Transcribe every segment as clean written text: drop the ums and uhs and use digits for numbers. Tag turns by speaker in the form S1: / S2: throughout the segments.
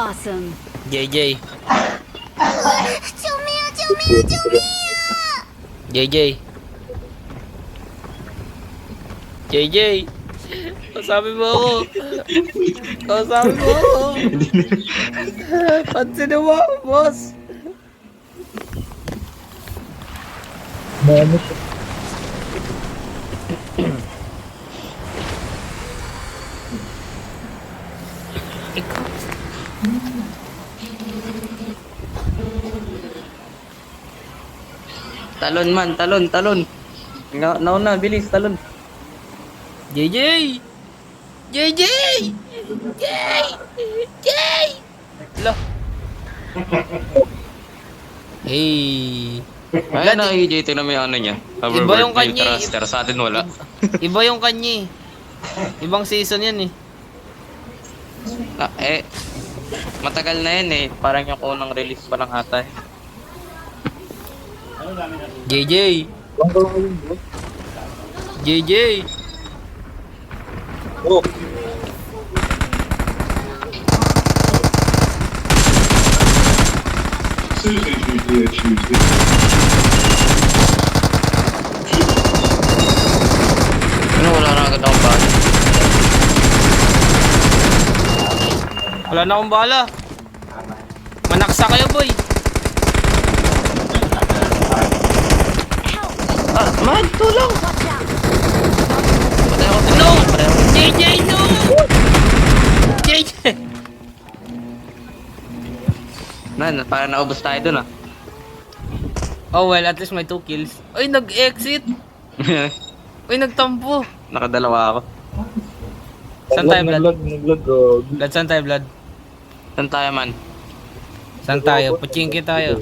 S1: Awesome.
S2: JJ.
S3: Chumia, chumia, chumia!
S2: JJ. JJ. Kasabi mo ako. Kasabi mo ako. Pansin mo ako, boss.
S4: Talon man, talon. Nauna, bilis, talon.
S2: JJ. JJ. JJ. Lo. Hey.
S4: Ayan na, EJ, tingnan mo yung ano niya.
S2: Iba yung kanya.
S4: Thruster, sa atin wala.
S2: Iba yung kanya. Ibang season yan eh.
S4: Matagal na yan eh. Parang yung unang release pa lang ata.
S2: JJ. JJ.
S5: Oh,
S4: Ano, wala na agad akong bala.
S2: Wala na akong bala. Manaksa kayo, boy.
S4: Man, tulong!
S1: Watch out.
S4: Patay ako,
S2: No!
S4: patay ako.
S2: JJ, no! JJ!
S4: Man, parang naubos tayo dun ah.
S2: Oh well, at least may 2 kills. Uy, nag-exit! Uy, nagtampo!
S4: Nakadalawa ako.
S2: Saan tayo, Vlad?
S5: naglag.
S2: Vlad, saan tayo, Vlad?
S4: Saan tayo man?
S2: Saan tayo? Puchingki tayo.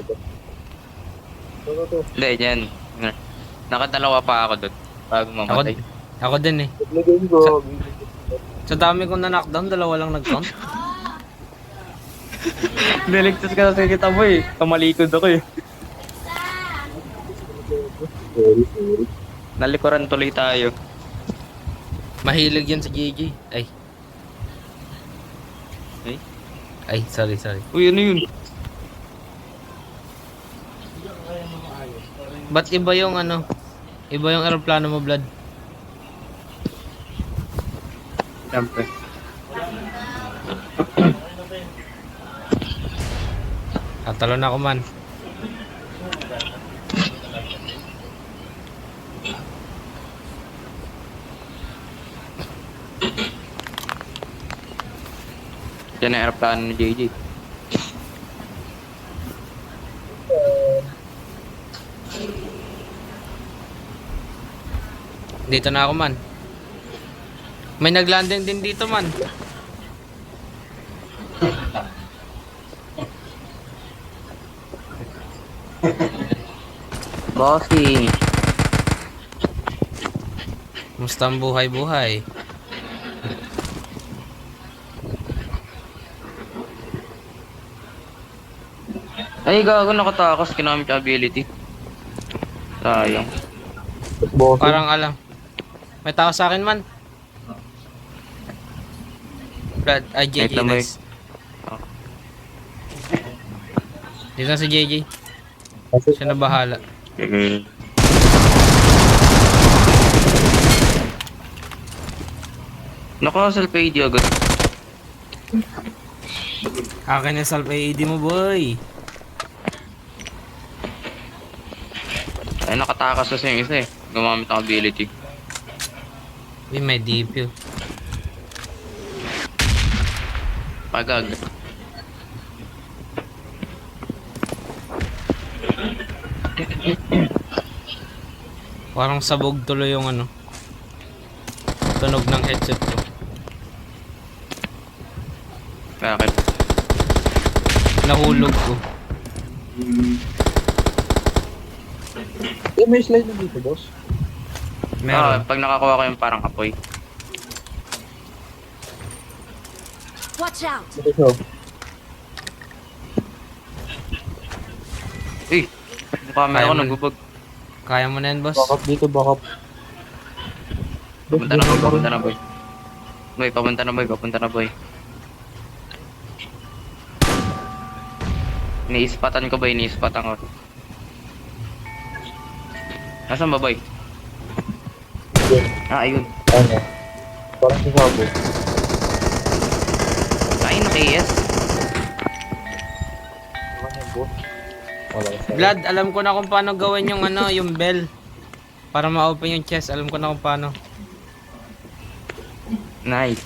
S4: Hindi, dyan. Nakadalawa pa ako dun. Bago mamatay.
S2: Ako din eh. Sa dami kong na-knockdown, 2 lang nag-count.
S4: Niligtas ka kasi kita mo eh. Kamalikod ako eh. Nalikuran tuloy tayo.
S2: Mahilig yan sa JJ. Ay.
S4: Eh?
S2: Ay, sorry.
S4: Uy, ano yun?
S2: Ba't iba yung ano? Iba yung aeroplano mo, Vlad?
S4: Siyempre.
S2: Tatalo na ako man.
S4: Yan ang aeroplano ni JJ.
S2: Dito na ako man. May naglanding din dito man.
S4: Bossing.
S2: Musta ang buhay-buhay?
S4: Ay, gago, nakatakas. Kinamit yung ability. Sayang.
S2: Parang alam. May tao sa akin man. Vlad, ay JJ,
S4: Wait lang,
S2: nice. Dito na si JJ. Siya na bahala.
S4: Naka-self-AD agad.
S2: Akin yung self AED mo, boy.
S4: Ay, nakatakas kasi yung isa eh. Gumamit ng ability.
S2: Uy, may DP.
S4: Pagag.
S2: Parang sabog tuloy yung ano. Tunog ng headset ko.
S4: Bakit?
S2: Nahulog ko.
S5: May slide na dito, boss.
S2: Meron.
S4: Pag nakakuha ko yung parang apoy.
S1: Watch out.
S5: Ito.
S4: Uy! Mukha
S2: Kaya
S4: ako
S2: mo.
S4: nagbubog.
S2: Kaya mo na yan, boss.
S5: Backup dito, backup.
S4: Papunta na boy, papunta na boy. Boy, papunta na boy, papunta na boy. Iniispatan ko ba? Iniispatan ko. Nasaan ba, boy?
S3: Yun.
S4: Ah, ayun.
S3: Ano? Parang sasabo.
S4: Ay, naka-AS.
S3: Ano yung boss? Wala ka sa...
S2: Vlad, alam ko na kung paano gawin yung ano, yung bell. Para ma-open yung chest, alam ko na kung paano.
S4: Nice.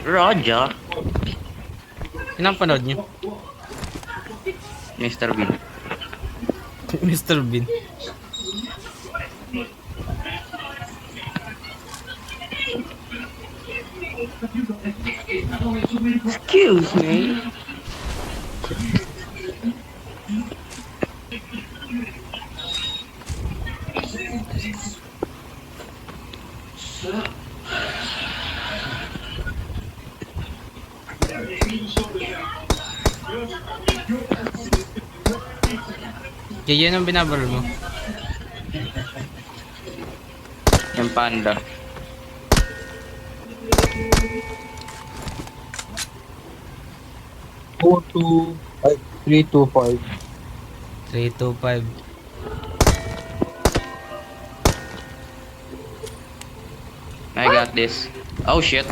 S4: Roger.
S2: Yun ang panood nyo.
S4: Mr. Bean.
S2: Mr. Bean.
S4: Excuse me.
S2: Yun ang binabaril mo.
S4: Yung panda.
S3: Four, two... Ay, 3, 2, 5.
S2: 325.
S4: I got this. Oh shit.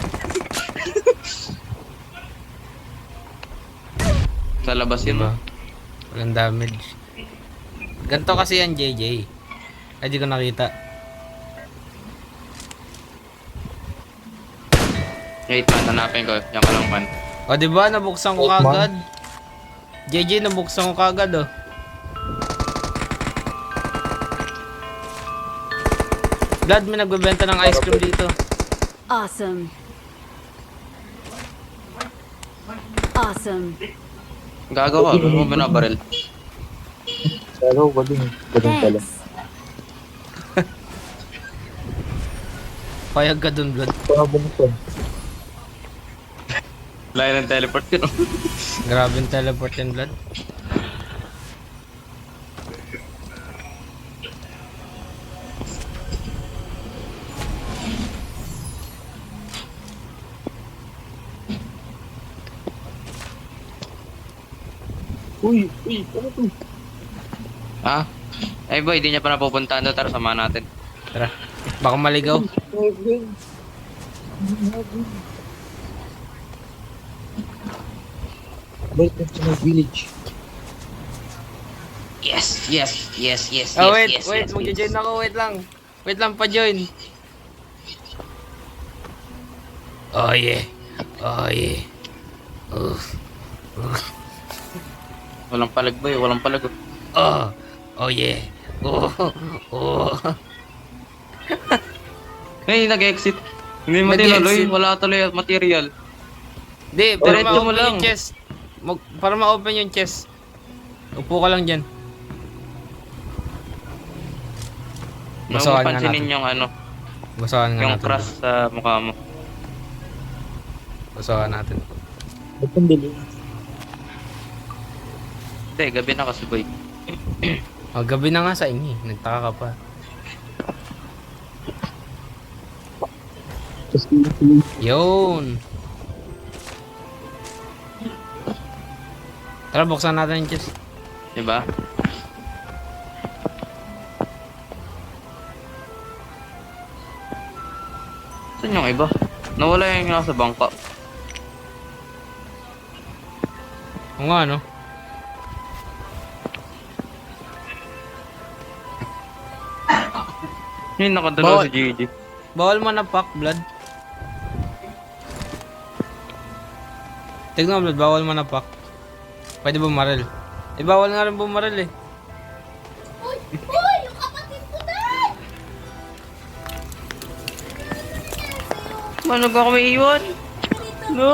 S4: Sa labas yun.
S2: Diba? Walang damage. Ganto kasi yan, JJ. Ay, di ko nakita.
S4: Wait man, hanapin ko. Yan ka lang man.
S2: O, diba? Nabuksan ko kagad. JJ, nabuksan ko kagad, oh. Vlad, may nagbebenta ng ice cream dito.
S1: Awesome. Awesome.
S4: Gagawa. Ano ba na baril?
S3: Pero, bading. Bading pala.
S1: Thanks.
S2: Payag ka dun, Vlad.
S3: Parang bumusan.
S4: Layo ng teleport yun.
S2: Grabe yung teleport yan, Vlad.
S3: Uy, ano to?
S4: Ha? Ay boy, di niya pa napupuntahan doon. Tara, samahan natin.
S2: Tara. Baka maligaw.
S3: Welcome to my village.
S4: Yes, yes, yes, yes,
S2: Oh,
S4: yes,
S2: wait,
S4: yes,
S2: wait.
S4: yes,
S2: Magjo-join
S4: yes.
S2: ako. Wait lang. Wait lang pa-join. Oh, yeah. Oh, yeah.
S4: Walang palag boy, walang palag.
S2: Oh. Oh, yeah. Oh. Oh.
S4: Hey, nag-exit. Hindi mo
S2: Nag-exit.
S4: tinuloy, wala tuloy at material.
S2: Di, para
S4: Diretso mo
S2: ma-open
S4: lang.
S2: yung chest. Para ma-open yung chest. Upo ka lang dyan.
S4: Huwag
S2: Basahan
S4: mo
S2: nga
S4: pansinin
S2: natin.
S4: yung ano,
S2: Basahan nga
S4: yung
S2: natin.
S4: crush sa mukha mo.
S2: Basahan natin.
S3: Ba't ang dilim?
S4: Hindi, gabi na kasi boy.
S2: Oh, gabi na nga sa inyo. Nagtaka ka pa.
S3: Just kidding.
S2: Yun. Tara, buksan natin yung chest.
S4: Diba? Saan yung iba? Nawala yung nasa bangka.
S2: Oo nga, no?
S4: Yung nakadalaw
S2: Bawal.
S4: si Gigi.
S2: Bawal mo na pack, blood. Tignan mo, blood. Bawal mo na pack. Pwede bumaril. Eh, bawal nga rin bumaril eh.
S4: Mano ba kami iwan? No!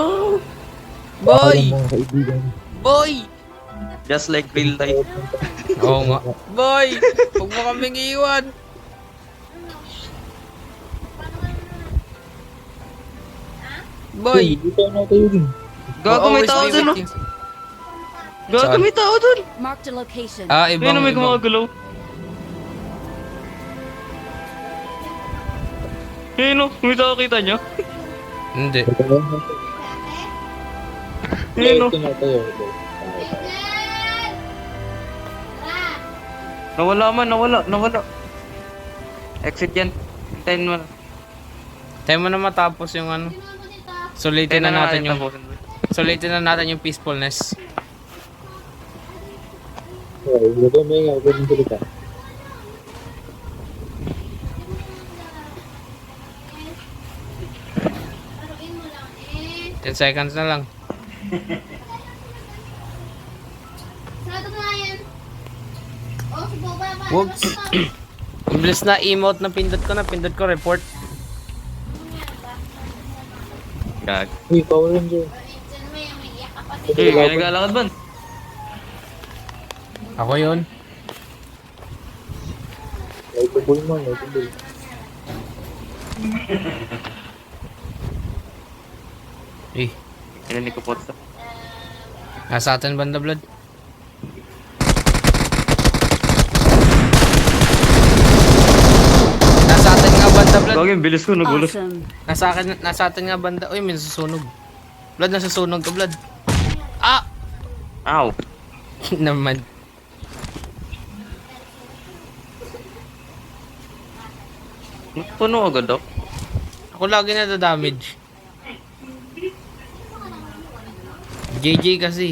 S2: Boy!
S3: Mga kaibigan.
S2: Boy!
S4: Just like real life.
S2: Oo nga. Boy! Huwag mo kaming iwan. Boy!
S3: Dito na tayo din.
S4: Gago, may
S2: Always
S4: tao
S2: be
S4: dun, oh.
S2: waiting.
S4: Gago,
S2: Saan?
S4: may tao dun.
S1: Marked a location.
S2: Ah,
S4: Ayun
S2: ibang,
S4: na may
S2: ibang.
S4: gumagalaw. Eh, no? May tao kita nyo?
S2: Hindi.
S4: Eh, no?
S3: Ito na tayo.
S4: Nawala man, nawala. Exit yan. Hintayin mo.
S2: Tayo mo na matapos yung ano. Sulitin na natin yung... Sulitin na natin yung peacefulness.
S3: Okay, ito may nga. Ito yung salita.
S5: Laruin mo lang eh.
S2: 10 seconds na lang.
S5: Sarado na nga yan. Oh, si Boba ba?
S2: Whoops. Ang bilis na emote na pindot ko report.
S4: Gag.
S3: Uy, Power Ranger.
S5: Diyan mo yung may iyak kapatid.
S4: Eh, may naglalakad ba?
S2: Ako yun.
S3: Lightable mo, lightable.
S2: Eh,
S4: Ininig ko po ito.
S2: nasa atin banda blood. Nasa atin nga banda blood.
S4: Gagi, bilis ko, nagulos.
S1: Awesome.
S2: Nasa atin nga banda. Uy, may nasusunog. Blood, nasusunog ka blood. Ah!
S4: Ow.
S2: Naman.
S4: Puno agad daw.
S2: Ako lagi na damage. JJ kasi.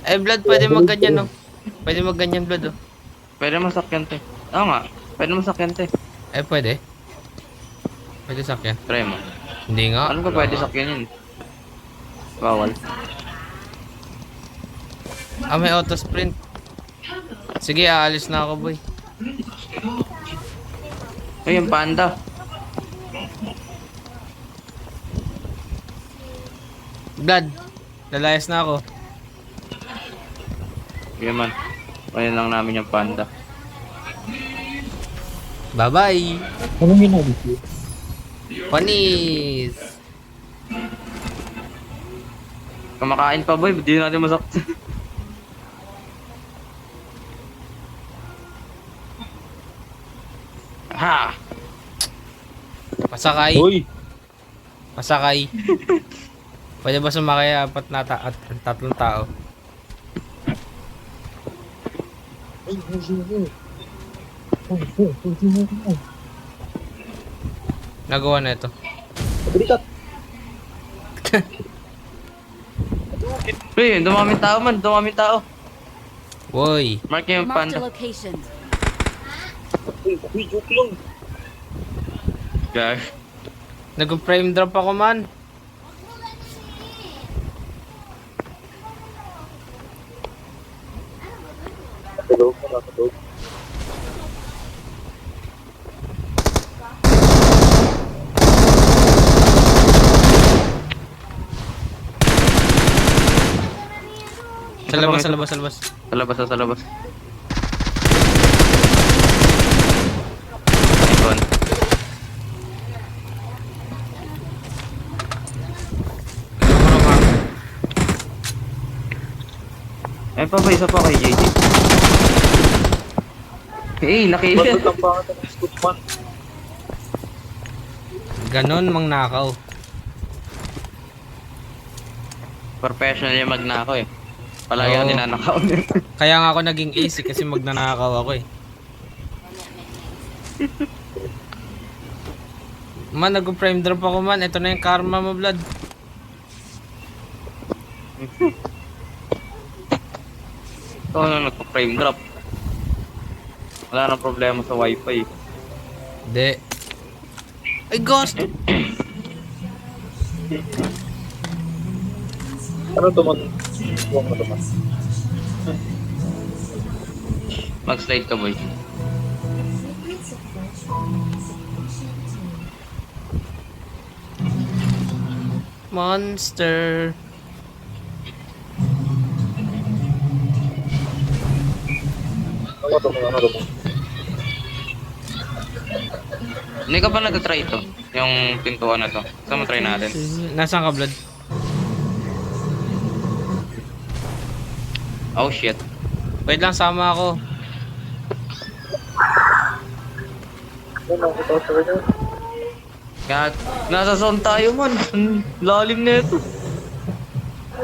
S2: Eh, blood, pwede magganyan, no? Pwede magganyan, blood, oh.
S4: Pwede masakyan te. Oo nga. Pwede masakyan te.
S2: Eh, pwede. Pwede sakyan.
S4: Try mo.
S2: Hindi nga.
S4: Ano ka pwede sakyan yun? Bawal.
S2: Ah, may auto sprint. Sige, aalis na ako, boy.
S4: Ay, yung panda.
S2: Blood, lalayas na ako.
S4: Sige man. Pwede lang namin yung panda.
S2: Bye-bye.
S3: Anong ginagis yun?
S2: Panis.
S4: Kumakain pa boy, hindi natin masaktan. Ha!
S2: Pasakay.
S3: Uy!
S2: Pasakay. Pwede ba sumakay apat na at tatlong tao?
S3: Ay, ay.
S2: Nagawa na ito.
S3: Balikat!
S4: Uy, dumaming tao man, dumaming tao.
S2: Woy.
S4: Mark yung
S1: Marked a
S4: panda.
S1: location.
S3: Uy, joke lang!
S4: Gag.
S2: Nag-frame drop ako man.
S3: Nakatulog, nakatulog.
S2: Sa labas, sa labas, sa labas.
S4: Sa labas, sa labas. Icon. Ay pa ba, isa pa kay JJ. Hey, nakailan.
S3: Bakit ang pangat ng scoop man?
S2: Ganon mang nakaw.
S4: Professional yung magnakaw eh. Palagi ako
S2: Oo.
S4: ninanakaw niya.
S2: Kaya nga ako naging ace kasi magnanakaw ako eh. Man, nag-frame drop ako man. Ito na yung karma mo, blood.
S4: Ito na nagpa-frame drop. Wala nang problema sa wifi.
S2: Hindi. Ay, ghost!
S3: Ano to man? Huwag mo naman.
S4: Mag-slide ka boy.
S2: Monster.
S3: Ano to man? Ano to man?
S4: Hindi ka pa nag-try ito? Yung pintuan na to. Saan mo try natin?
S2: Nasaan ka, blood?
S4: Oh shit.
S2: Wait lang, sama ako.
S3: Yan, nakita ko sa kanya.
S4: Kaya, nasa zone tayo man. Ang lalim na ito.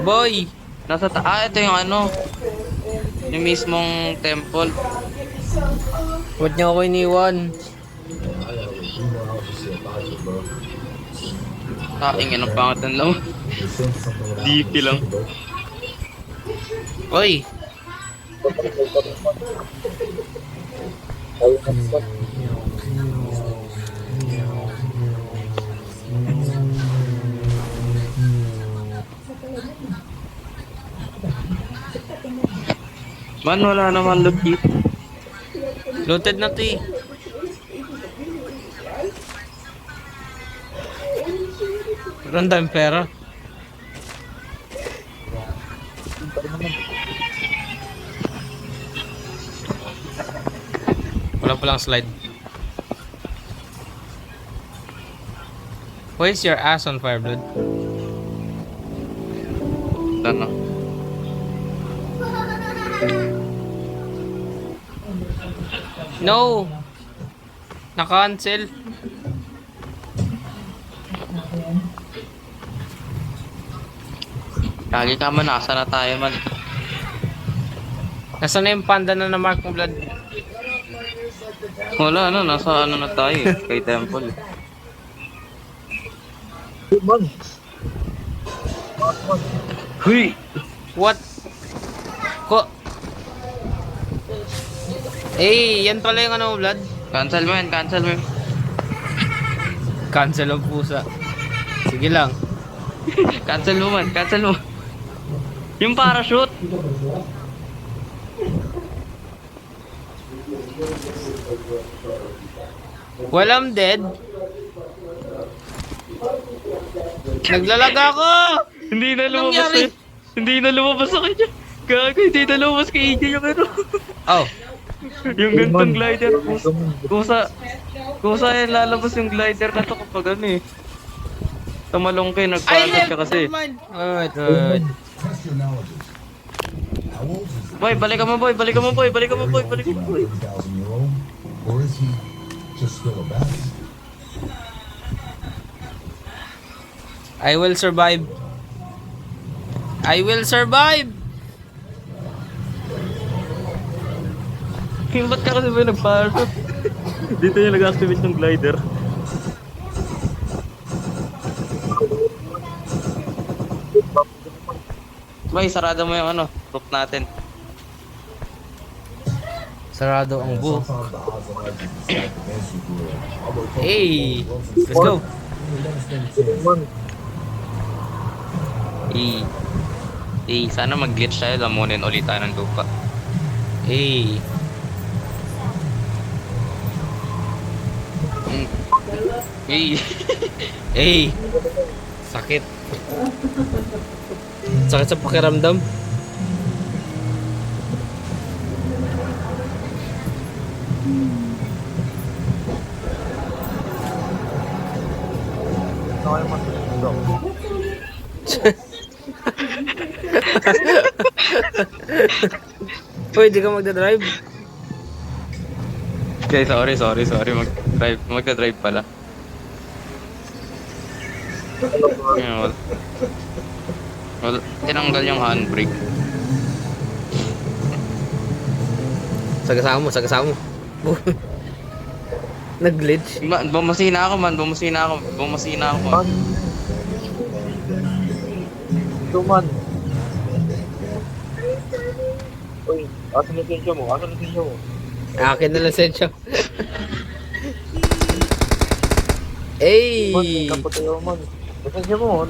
S2: Boy!
S4: Ito yung ano. Yung mismong temple.
S2: Ba't niyo ako iniwan?
S4: Ingin ang pangat ng laman. DP lang.
S2: Oy!
S3: Ayun na spot.
S4: Man, wala naman loot dito.
S2: Looted na to eh. Meron tayong pera. Wala palang slide. Why is your ass on fire, blood?
S4: Ano?
S2: No! Na-cancel.
S4: Kagi ka man, nasa na tayo man.
S2: Nasaan na yung panda na na-mark mo, blood?
S4: Wala, nasa ano na tayo eh, kay temple.
S3: Hey, man.
S4: Huy!
S2: What? Eh, yan pala yung ano, blood?
S4: Cancel mo yan, cancel mo yan.
S2: Cancel ang pusa. Sige lang.
S4: Cancel mo man, cancel mo. Yung parachute!
S2: Well, I'm dead. Naglalaga ako!
S4: Hindi na lumabas
S2: nangyari?
S4: eh. Hindi na lumabas sa kanya. Gago, hindi na lumabas kay AJ yung ano.
S2: Oh,
S4: Yung gantong glider. Kung saan lalabas yung glider na to kapag ano eh. Tumalong kayo, nagpagod ka kasi.
S2: Wait, wait.
S4: Boy, balik ka mo boy, balik ka mo boy, balik ka mo boy, balik ka mo boy.
S6: Or is he just still a badass?
S2: I will survive. I will survive!
S4: Ba't ka kasi ba nag-parachute? Dito yung nag-activate ng glider. Boy, sarado mo yung ano, roof natin.
S2: Sarado ang buhok.
S6: Sometimes the odds on life is stacked against you, bro. Although
S2: Hey! Let's go!
S6: you never stand a chance.
S3: Man.
S4: Sana mag-glitch tayo, lamunin ulit tayo ng lupa.
S2: Hey!
S4: Hey!
S2: Hey! Sakit. Sakit sa pakiramdam.
S3: Okay, man. Go.
S2: Uy, di ka magdadrive?
S4: Okay, sorry. Magka-drive pala. Wala. Tinanggal yung handbrake.
S2: Sagasama mo. Nag-glitch.
S4: Bumasina ako man.
S3: Man. Ito, man. Uy, asan yung sensya mo?
S2: Akin na lang sensya.
S3: Man,
S2: Hey!
S3: kapag tayo, man. Sensya mo.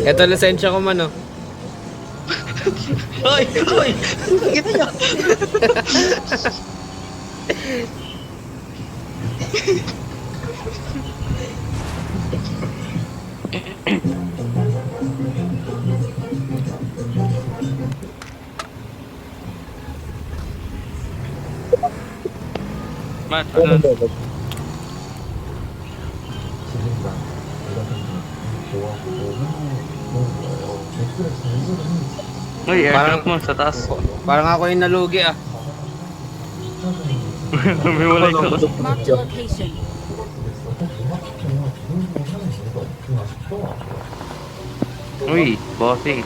S2: Ito lisensya ko man, oh.
S4: Hoy! Kita niya! Man, ano? Uy, airdrop mo sa taas.
S2: Parang ako yung nalugi, ah.
S4: Lumiwalay ka kasi.
S1: Marked a location.
S4: Uy, bossing.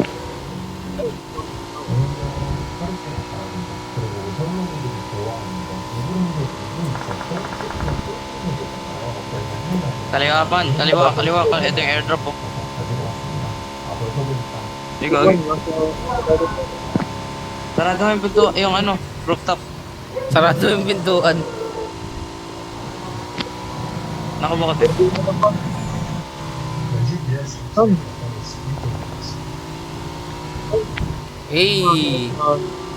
S4: Kaliwa. Ito yung airdrop po. Ikaw, sarado mo yung pinto, yung ano, rooftop.
S2: Sarado yung pintuan.
S4: Nakabukas eh.
S2: Hey!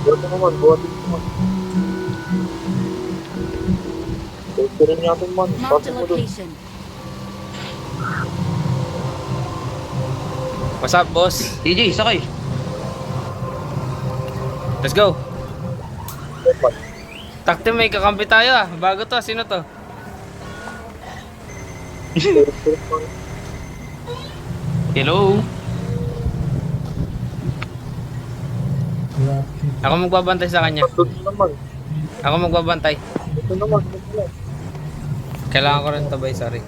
S3: Buhat naman. Ito rin natin man.
S1: Marked a
S3: Pasok mo dun.
S1: location.
S2: What's up, boss?
S4: TJ, sakay.
S2: Let's go! Takte, may kakampi tayo ah. Bago to, sino to?
S4: Hello.
S2: Ako magbabantay sa kanya.
S3: Ito naman.
S2: Ako magbabantay.
S3: Ito naman.
S2: Kailangan ko rin to, boy. Sorry.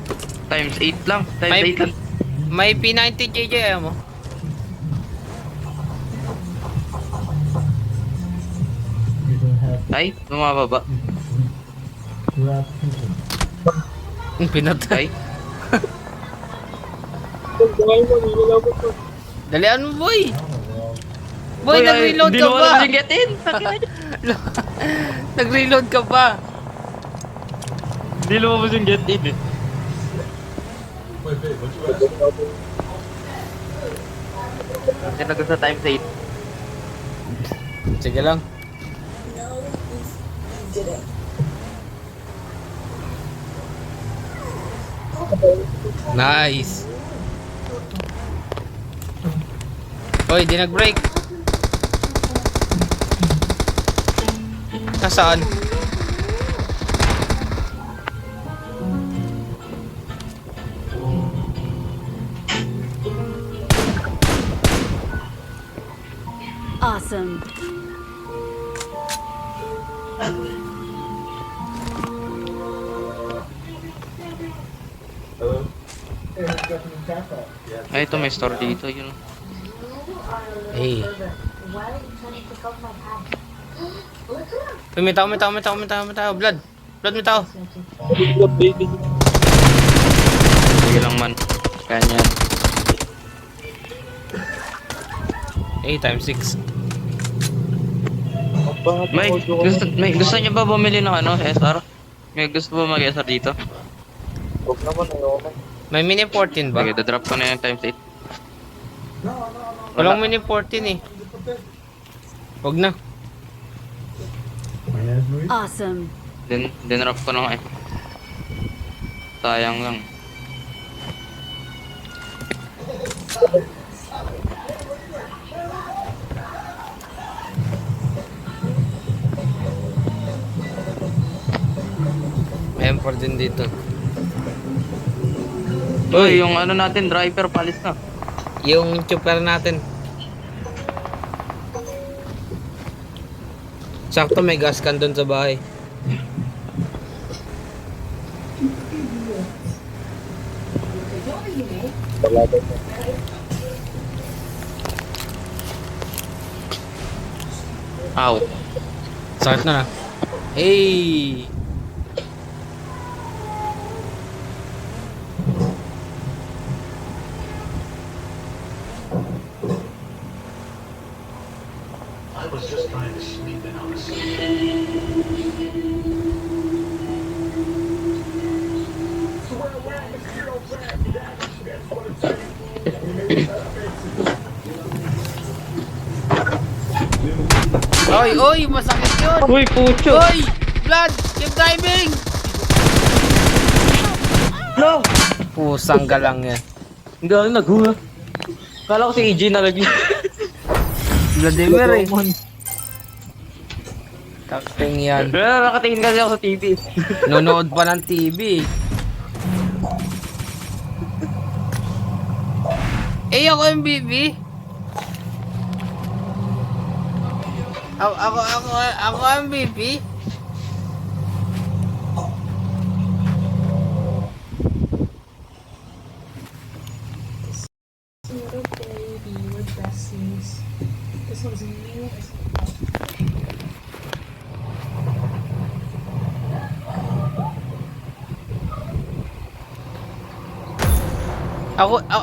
S4: Times 8 lang. Times
S2: May,
S4: 8 lang.
S2: may P90 JJ, ayaw mo?
S4: Ay, bumababa.
S2: Pinatay.
S4: Ay.
S2: Dalian mo, boy! Boy, nag-reload ka pa!
S4: Hindi get in.
S2: Nag-reload ka pa!
S4: Hindi lumabas yung get in eh. Tinagod sa times 8.
S2: Sige lang. Nice! Hoy, di nag-break! Nasaan?
S1: Awesome.
S4: Ay, ito may store dito. Yun.
S2: Hey. Uy, may tao. Blood, may tao.
S3: Baby.
S4: Sige lang man. Ganyan.
S2: Hey, times 6.
S4: May gusto niyo ba bumili ng ano, SR? May gusto ba mag-SR dito?
S3: Huwag naman. Ayaw naman.
S2: May mini 14 ba?
S4: Sige, dadrop ko na yung times 8.
S2: Walang mini 14 eh. Huwag na.
S1: Awesome.
S4: Dinrop ko na nga eh. Sayang lang.
S2: May M4 din dito.
S4: Uy, yung ano natin, driver, palis na.
S2: Yung chopper natin. Sakto may gas can doon sa bahay.
S3: Wala daw.
S4: Ow.
S2: Sakit na na. Hey!
S6: I was just trying to sneak in on a secret.
S2: Oy, masakit yun!
S4: Uy, pucho!
S2: Oy! Blood! Keep diving!
S4: No!
S2: Pusang galang yan.
S4: Hindi ako naghunga. Kala ko si EJ nalagyan.
S2: Vladimir eh. Takting yan.
S4: Pero nakatingin kasi ako sa TV.
S2: Nonood pa ng TV. Eh, ako MBB. Ako MVP.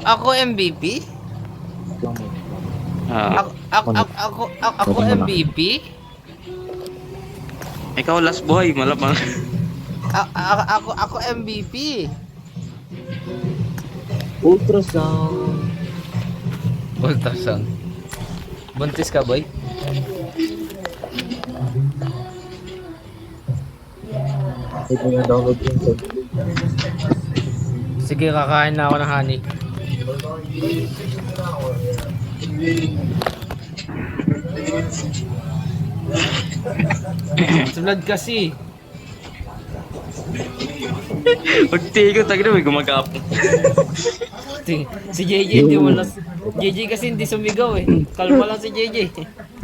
S2: Ako MVP?
S4: Ah,
S2: Ako MVP?
S4: ikaw last boy, malamang.
S2: Ako MVP.
S3: Ultrasound.
S2: Ultrasound. Buntis ka, boy?
S3: Ito yung download yun sa
S2: Sige, kakain na ako ng honey. Sunod kasi.
S4: Pagtigo, tagi na may gumagapon.
S2: Si JJ hindi wala. JJ kasi hindi sumigaw eh. Kalma lang si JJ.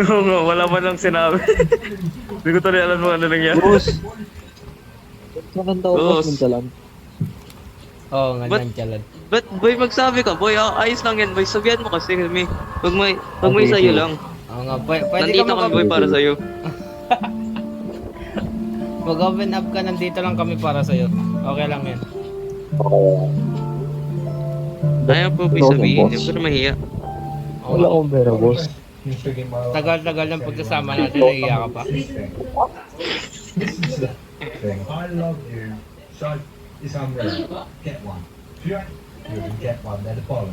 S4: Oo nga, wala man lang sinabi. Hindi ko tuloy alam kung ano nangyari.
S3: Boss. Saan daw
S4: Boss.
S3: boss minsalan?
S2: Oo nga,
S4: But-
S2: nantyalan.
S4: But boy, magsabi ka, boy, ayos lang yan, boy. Sabihan mo kasi kami. Pag may
S3: Okay,
S4: sa'yo
S3: okay.
S4: lang.
S2: Oo nga, pwede
S4: Nandito
S2: ka
S4: kami, boy, para sa'yo.
S2: mag-open up ka, nandito lang kami para sa'yo. Okay lang yan.
S4: Ayaw po, boy,
S3: Ikaw,
S4: sabihin.
S3: boss.
S4: Hindi ko na mahiya.
S3: Wala akong pera, boss.
S2: Tagal-tagal ng pagkasama natin, naiiyak ka pa.
S6: I love you. So it's unreal. Get one. If you don't get one, then follow.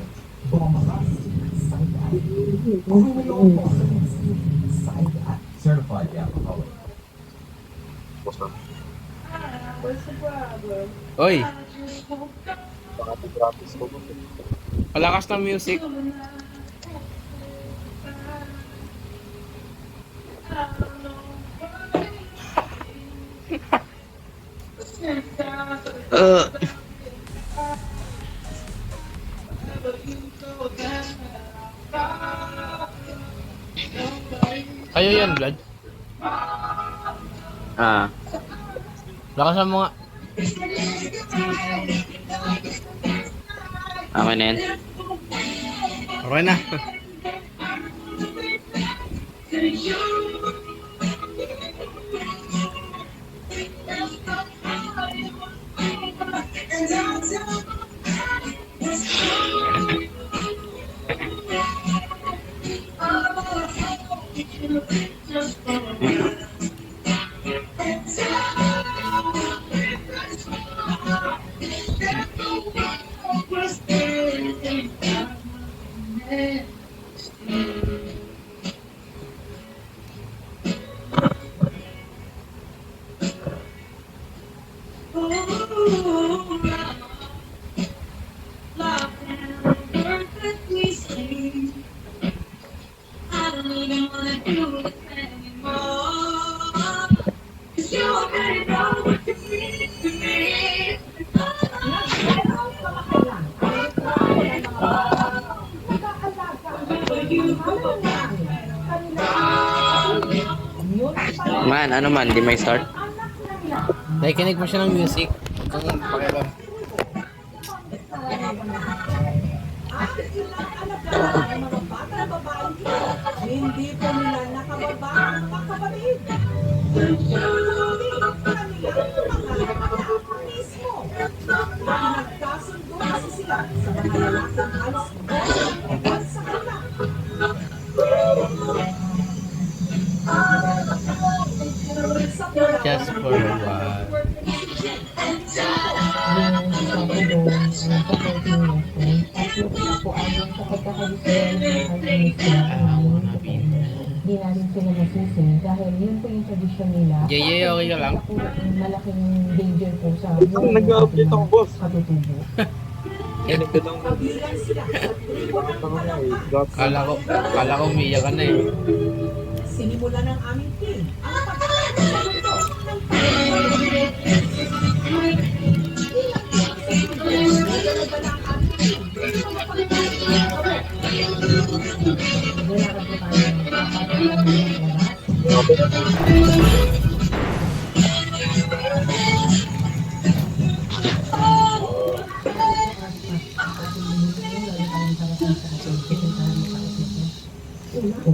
S6: Certified alcoholic.
S3: Boss na.
S2: Oy,
S3: Baka di gratis ko.
S2: palakas ng music. Kayo yan, Vlad. Lakasan mo nga.
S4: Okay na yan.
S2: Okay na.
S4: Man, ano man, di may start.
S2: Nakikinig mo siya ng music. Kung pakialam.
S7: Hindi po nila nakababa ang mga kapatid. Pinagkasundo kasi sila sa mga lalaking alis mo sa kanila.
S2: Just for a while.
S8: Hindi namin sila masisi dahil yun po yung tradisyon nila.
S2: JJ, okay ka lang?
S8: Po, malaking danger po sa
S3: nag-update ako, boss.
S8: katutubo.
S7: Kabilang sila.
S2: Kala ko umiyak ka na eh.
S7: Sinimulan ng aming team ang pagkakaroon
S8: Hindi na kasi tayo papatulan ng lahat.
S1: I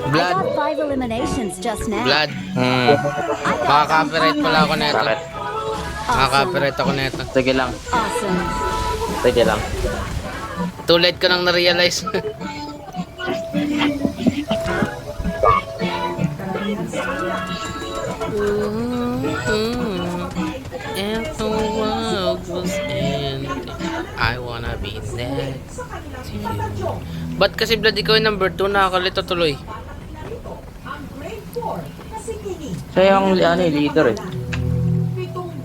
S2: Blood.
S1: got 5 eliminations just now.
S2: Blood.
S4: Hmm.
S2: Makaka-copyright pala ako neto.
S4: Bakit?
S1: Awesome.
S2: Makaka-copyright ako neto.
S4: Sige lang.
S1: Awesome.
S4: Sige lang.
S2: Too late ko nang na-realize. If the world was ending, I wanna be next to you. Ba't kasi Blood ikaw yung number 2? Nakakalito tuloy.
S4: Siya yung leader eh.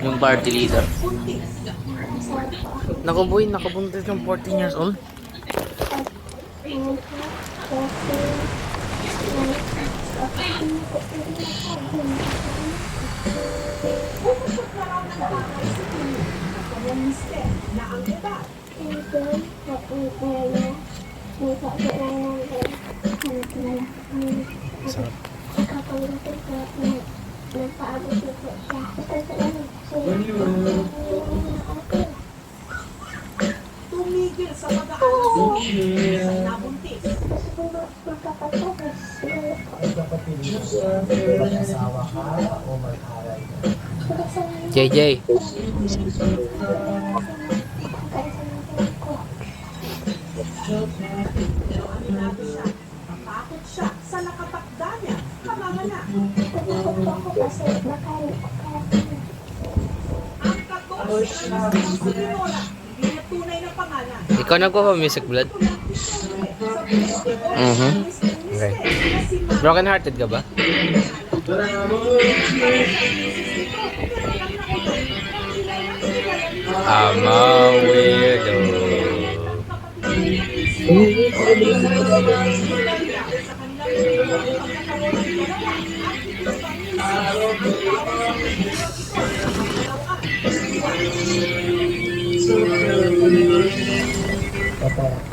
S4: Yung party leader.
S2: Naku boy, nakabuntis ng 14 years old.
S7: Tumigil sa pag-aaral sa nabuntis.
S2: JJ.
S7: Takot siya sa nakatakda niya. Kamanganak. Ang 14 anak ng Sinora, hindi niya tunay na pangalan.
S2: Ikaw nagpa-music Blood? Okay. Broken hearted ka ba? I'm a weirdo.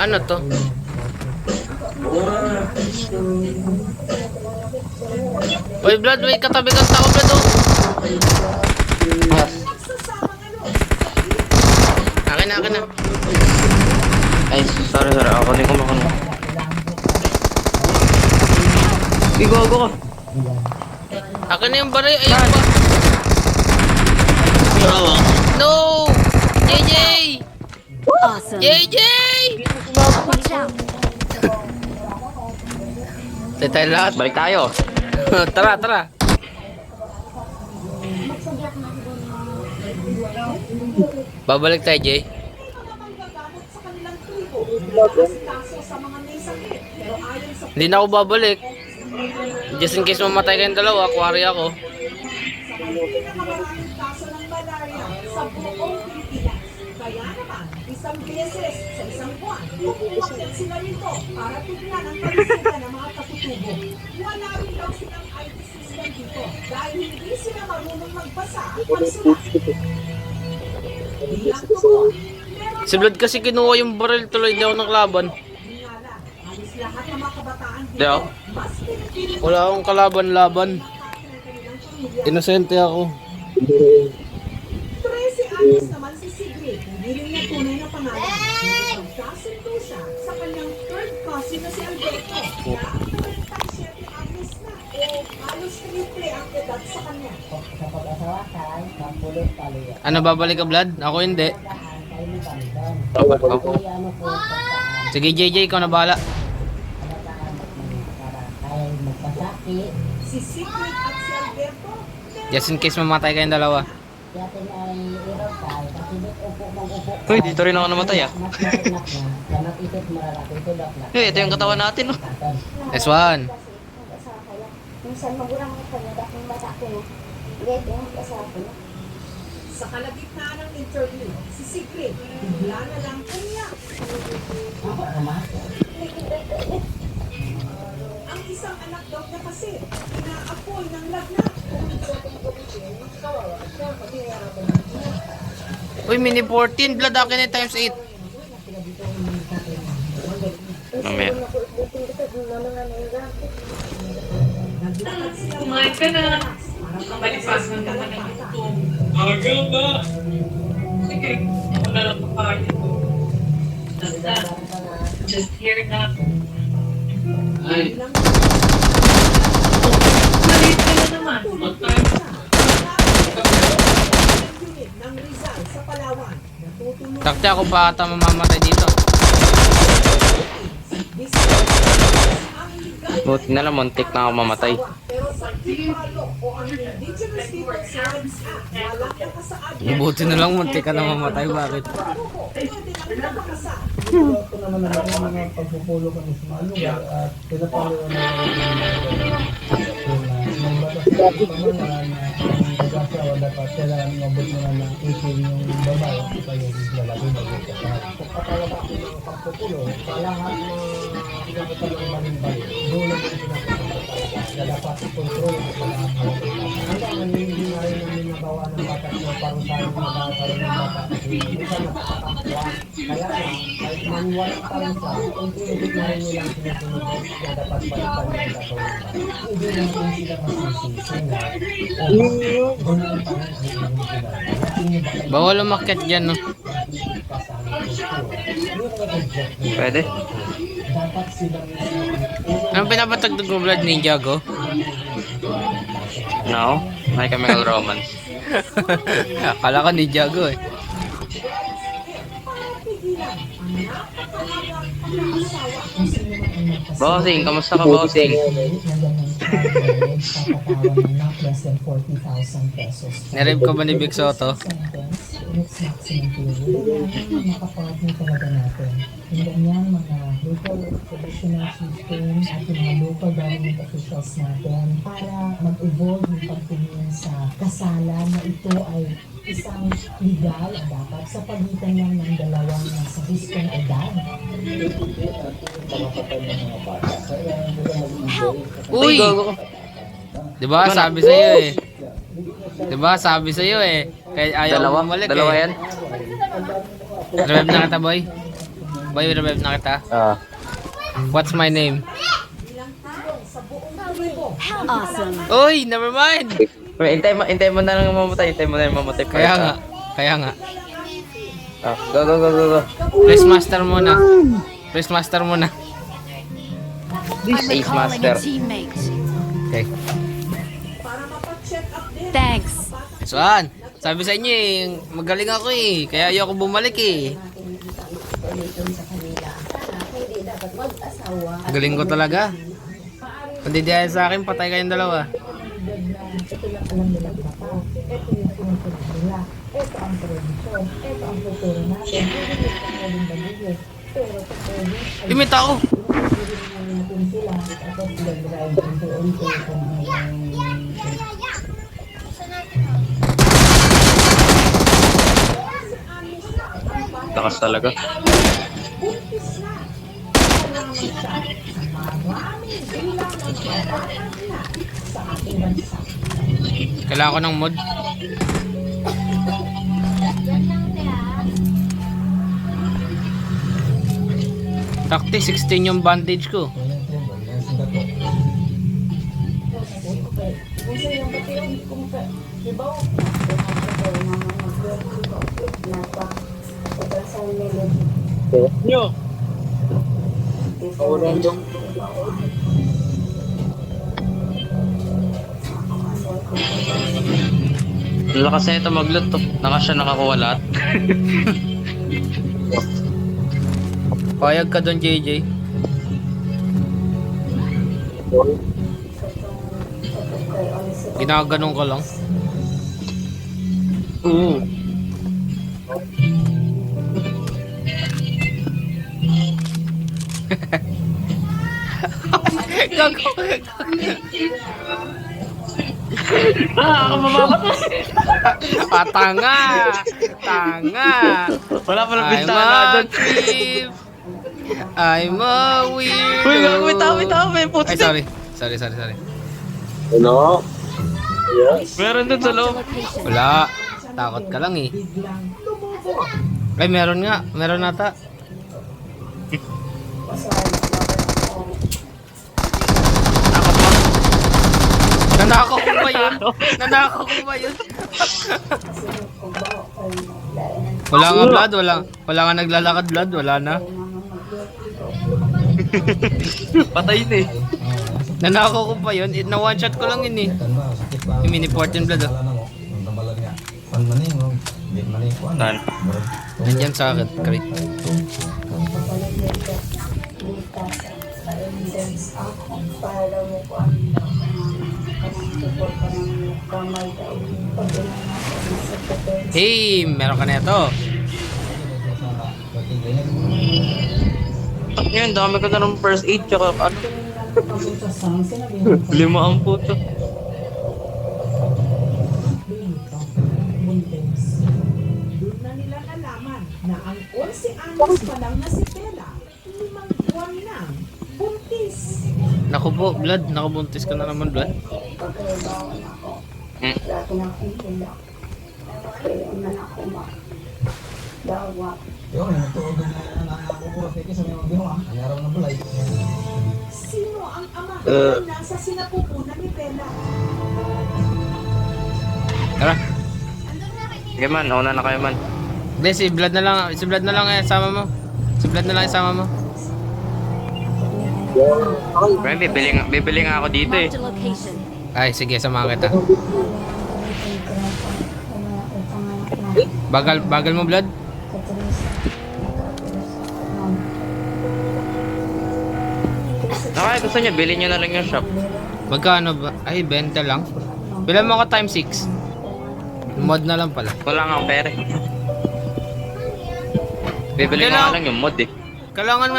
S2: Ano to? Uy, Blood, may katabi kang tao, Blood, oh. Akin na, akin na.
S4: Ay, sorry. Ako din ko makano. Go ka.
S2: Akin na yung baril. Ayan ba? No! JJ!
S1: Awesome.
S2: JJ!
S1: Watch out.
S2: Tayo tayo lahat.
S4: Balik tayo.
S2: Tara, tara. Babalik tayo, Jay. Hindi na ako babalik. Just in case mamatay kayong dalawa, kuwari ako.
S7: Pinakamaraming kaso ng malaria sa buong Pilipinas. Kaya naman, isang beses sa isang buwan, umakyat sila nito para tignan ang kalusugan ng mga katutubo. Wala rin daw silang IT system dito dahil hindi sila marunong magbasa at magsulat. Bilang tugon, meron
S2: Si Blood kasi kinuha yung baril, tuloy di ako naglaban.
S7: ngala, halos lahat ng mga kabataan
S4: Di
S7: dito,
S4: ako.
S7: mas pinipili
S2: Wala akong kalaban-laban. Inosente ako.
S7: 13 anyos naman si Sigrid. Hindi rin niya tunay na pangalan. Nagkasundo siya sa kanyang third cousin na si Alberto. Na ang 37 anyos na. O halos triple ang edad sa kanya.
S8: Sa pag-asawakan, kapulot paliya.
S2: Ano, babalik ka Blood? Ako hindi.
S8: Daan, kayo ni Bandon.
S4: Ako.
S8: Kaya ano po, pagkaan,
S2: Sige JJ, ikaw na bahala.
S8: pagkaan, para kayo magpasakit.
S7: Si Sigrid at si Alberto,
S2: Just in case mamatay kayong dalawa.
S8: Yatin ay irotay, kasi doon upo mag-upo.
S4: Uy, dito rin ako namatay ah.
S8: Mas marinak na, sa mag-isip maralaki, tulak na.
S4: Hey, ito yung katawan natin oh.
S8: Katon.
S2: S1.
S5: Minsan magurang ko na dating bata ko no. Gaya yung kasama ko no.
S7: sa kalagitnaan ng interview, si Sigrid, bigla na lang umiyak.
S8: Ako naman.
S7: Ang isang anak daw niya kasi, inaapoy ng lagnat.
S2: Uy, mini 14. Blood, akin na times 8.
S4: Mamaya.
S9: Kumain ka na. Kapalipas mo naman ang gutom.
S7: unit ng Rizal sa Palawan. Natutulungan
S2: Takti ako pa ata mamamatay dito.
S7: ang illegal
S4: Buti na lang, muntik na ako mamatay.
S7: pero sa Kipalo o ang Indigenous Peoples Rights Act, walang nakasaad na
S2: Buti na lang muntik ka na mamatay. Bakit?
S7: pwede nang napakasa.
S8: Ito naman ang mga pagpupulo kami sa mga lugar at pinapalo naman yung batas ng pamalaan na ang pag-asawa dapat kailangan mabot mo na ng 18 yung babae at kayo lalaki mag-ipasal. Sa patawag ako ng pagpupulo, sa lahat ng pinabutan ng balimbali, doon ang pinapapagpapalala na dapat i-control at kailangan hanggang hindi na rin namin nagawa ng batas na parusahan ng magkakaroon ng batas kasi hindi ka napakatampuan. Kaya lang, kahit maniwala pa rin sa unti-unti na rin nilang sinusunod na dapat palitan ng gagawin. Hindi natin sila masisisi na ganun pa rin ang inyong ginagawa.
S2: Bawal umakyat dyan, no?
S4: Pwede?
S8: Dapat sila
S2: Anong pinapatagdag mo, Blood Ninja Go?
S4: No? My Chemical Romance.
S2: Akala ko Ninja Go eh.
S4: Bossing, kamusta ka, Bossing?
S2: Narib ko ba ni Big Soto?
S8: Makapartner talaga natin. Yung ganyan mga local traditional systems at yung mga local government officials natin para mag-evolve yung pagtingin sa kasalan na ito ay isang legal at dapat sa pagitan lang ng dalawang nasa hustong edad.
S2: Uy! Diba sabi sa'yo eh. Diba sabi sa'yo eh. Kaya ayaw
S4: Dalawa?
S2: ko bumalik
S4: Dalawa
S2: eh.
S4: yan?
S2: Revive na kita, boy. Boy, revive na kita. What's my name?
S1: Awesome.
S2: Uy, never mind.
S4: Wait, hintay mo na lang mamatay. Hintay mo na lang mamatay.
S2: Kaya nga. Kaya nga.
S4: Ah, go, go, go, go, go.
S2: Please master muna. Please master muna.
S1: I'm
S4: Ace
S1: recalling
S4: Master.
S1: a teammate.
S2: Okay.
S1: Thanks.
S2: Saan? Sabi sa inyo eh, magaling ako eh. Kaya ayoko bumalik eh.
S5: Hindi dapat mag-asawa.
S2: Galing ko talaga. Kung di dahil sa akin, patay kayong dalawa.
S8: Ito lang alam nila dapat. Ito yung sinusunod nila. Ito ang tradisyon. Ito ang kultura natin. Hindi ito pwedeng baguhin. Pero pwede ay
S2: Limit ako.
S8: natin sila. Tapos nag-drive unti-unti kung
S4: Takas talaga.
S2: Kailangan ko ng mod. Takti, 16 yung bandage ko.
S3: Nyo! Wala yung
S4: Ang lakas na ito mag-loot to. Naka siya nakakuha lahat.
S2: Payag ka doon, JJ. Ginaganon ko lang. Gago. Tanga. Tanga.
S4: Wala pa lang
S2: I'm
S4: bintana
S2: a
S4: doon.
S2: creep. I'm a weirdo.
S4: Uy, may tao, may puto
S2: Ay,
S4: dyan.
S2: sorry. Sorry.
S3: Ano? Yes.
S4: Meron doon sa loob.
S2: Wala. Takot ka lang eh. Ay, meron nga. Meron nata. Nanakaw ko ba yun? Nanakaw ko ba yun? Wala nga blood, wala nga naglalakad blood, wala na.
S4: Patay na eh.
S2: Nanakaw ko pa yun, na one shot ko lang yun eh. Yung mini 14 blood oh.
S4: Saan?
S2: Nandyan sa akin, crate. Hey, meron ka na ito.
S4: Ngayon, dami ko na ng first aid tsaka ano. 5 ang puto.
S7: Doon na nila nalaman na ang 11 anyos pa lang na si Bella, 5 buwan na, buntis.
S2: Naku po, blood, nakabuntis ka na naman blood.
S5: Lagi na akong hilak. Kaya man ako dawa.
S7: Sino ang ama na nasa sinapupunan ni Bella?
S2: Tara.
S4: Sige man, una na kayo man.
S2: Hindi, si blood na lang eh, sama mo. Si blood na lang isama mo.
S4: Bro, bibili nga ako dito eh.
S1: Marked a location.
S2: Ay, sige, samahan kita. Bagal mo blood?
S4: Okay, gusto niya, bilhin niyo na lang yung shop.
S2: Magkano ba? Ay, 20 lang. Bilang mo ako times 6. Mod na lang pala.
S4: Wala nga akong pera eh. Bibili ko nga lang yung mod eh.
S2: Kailangan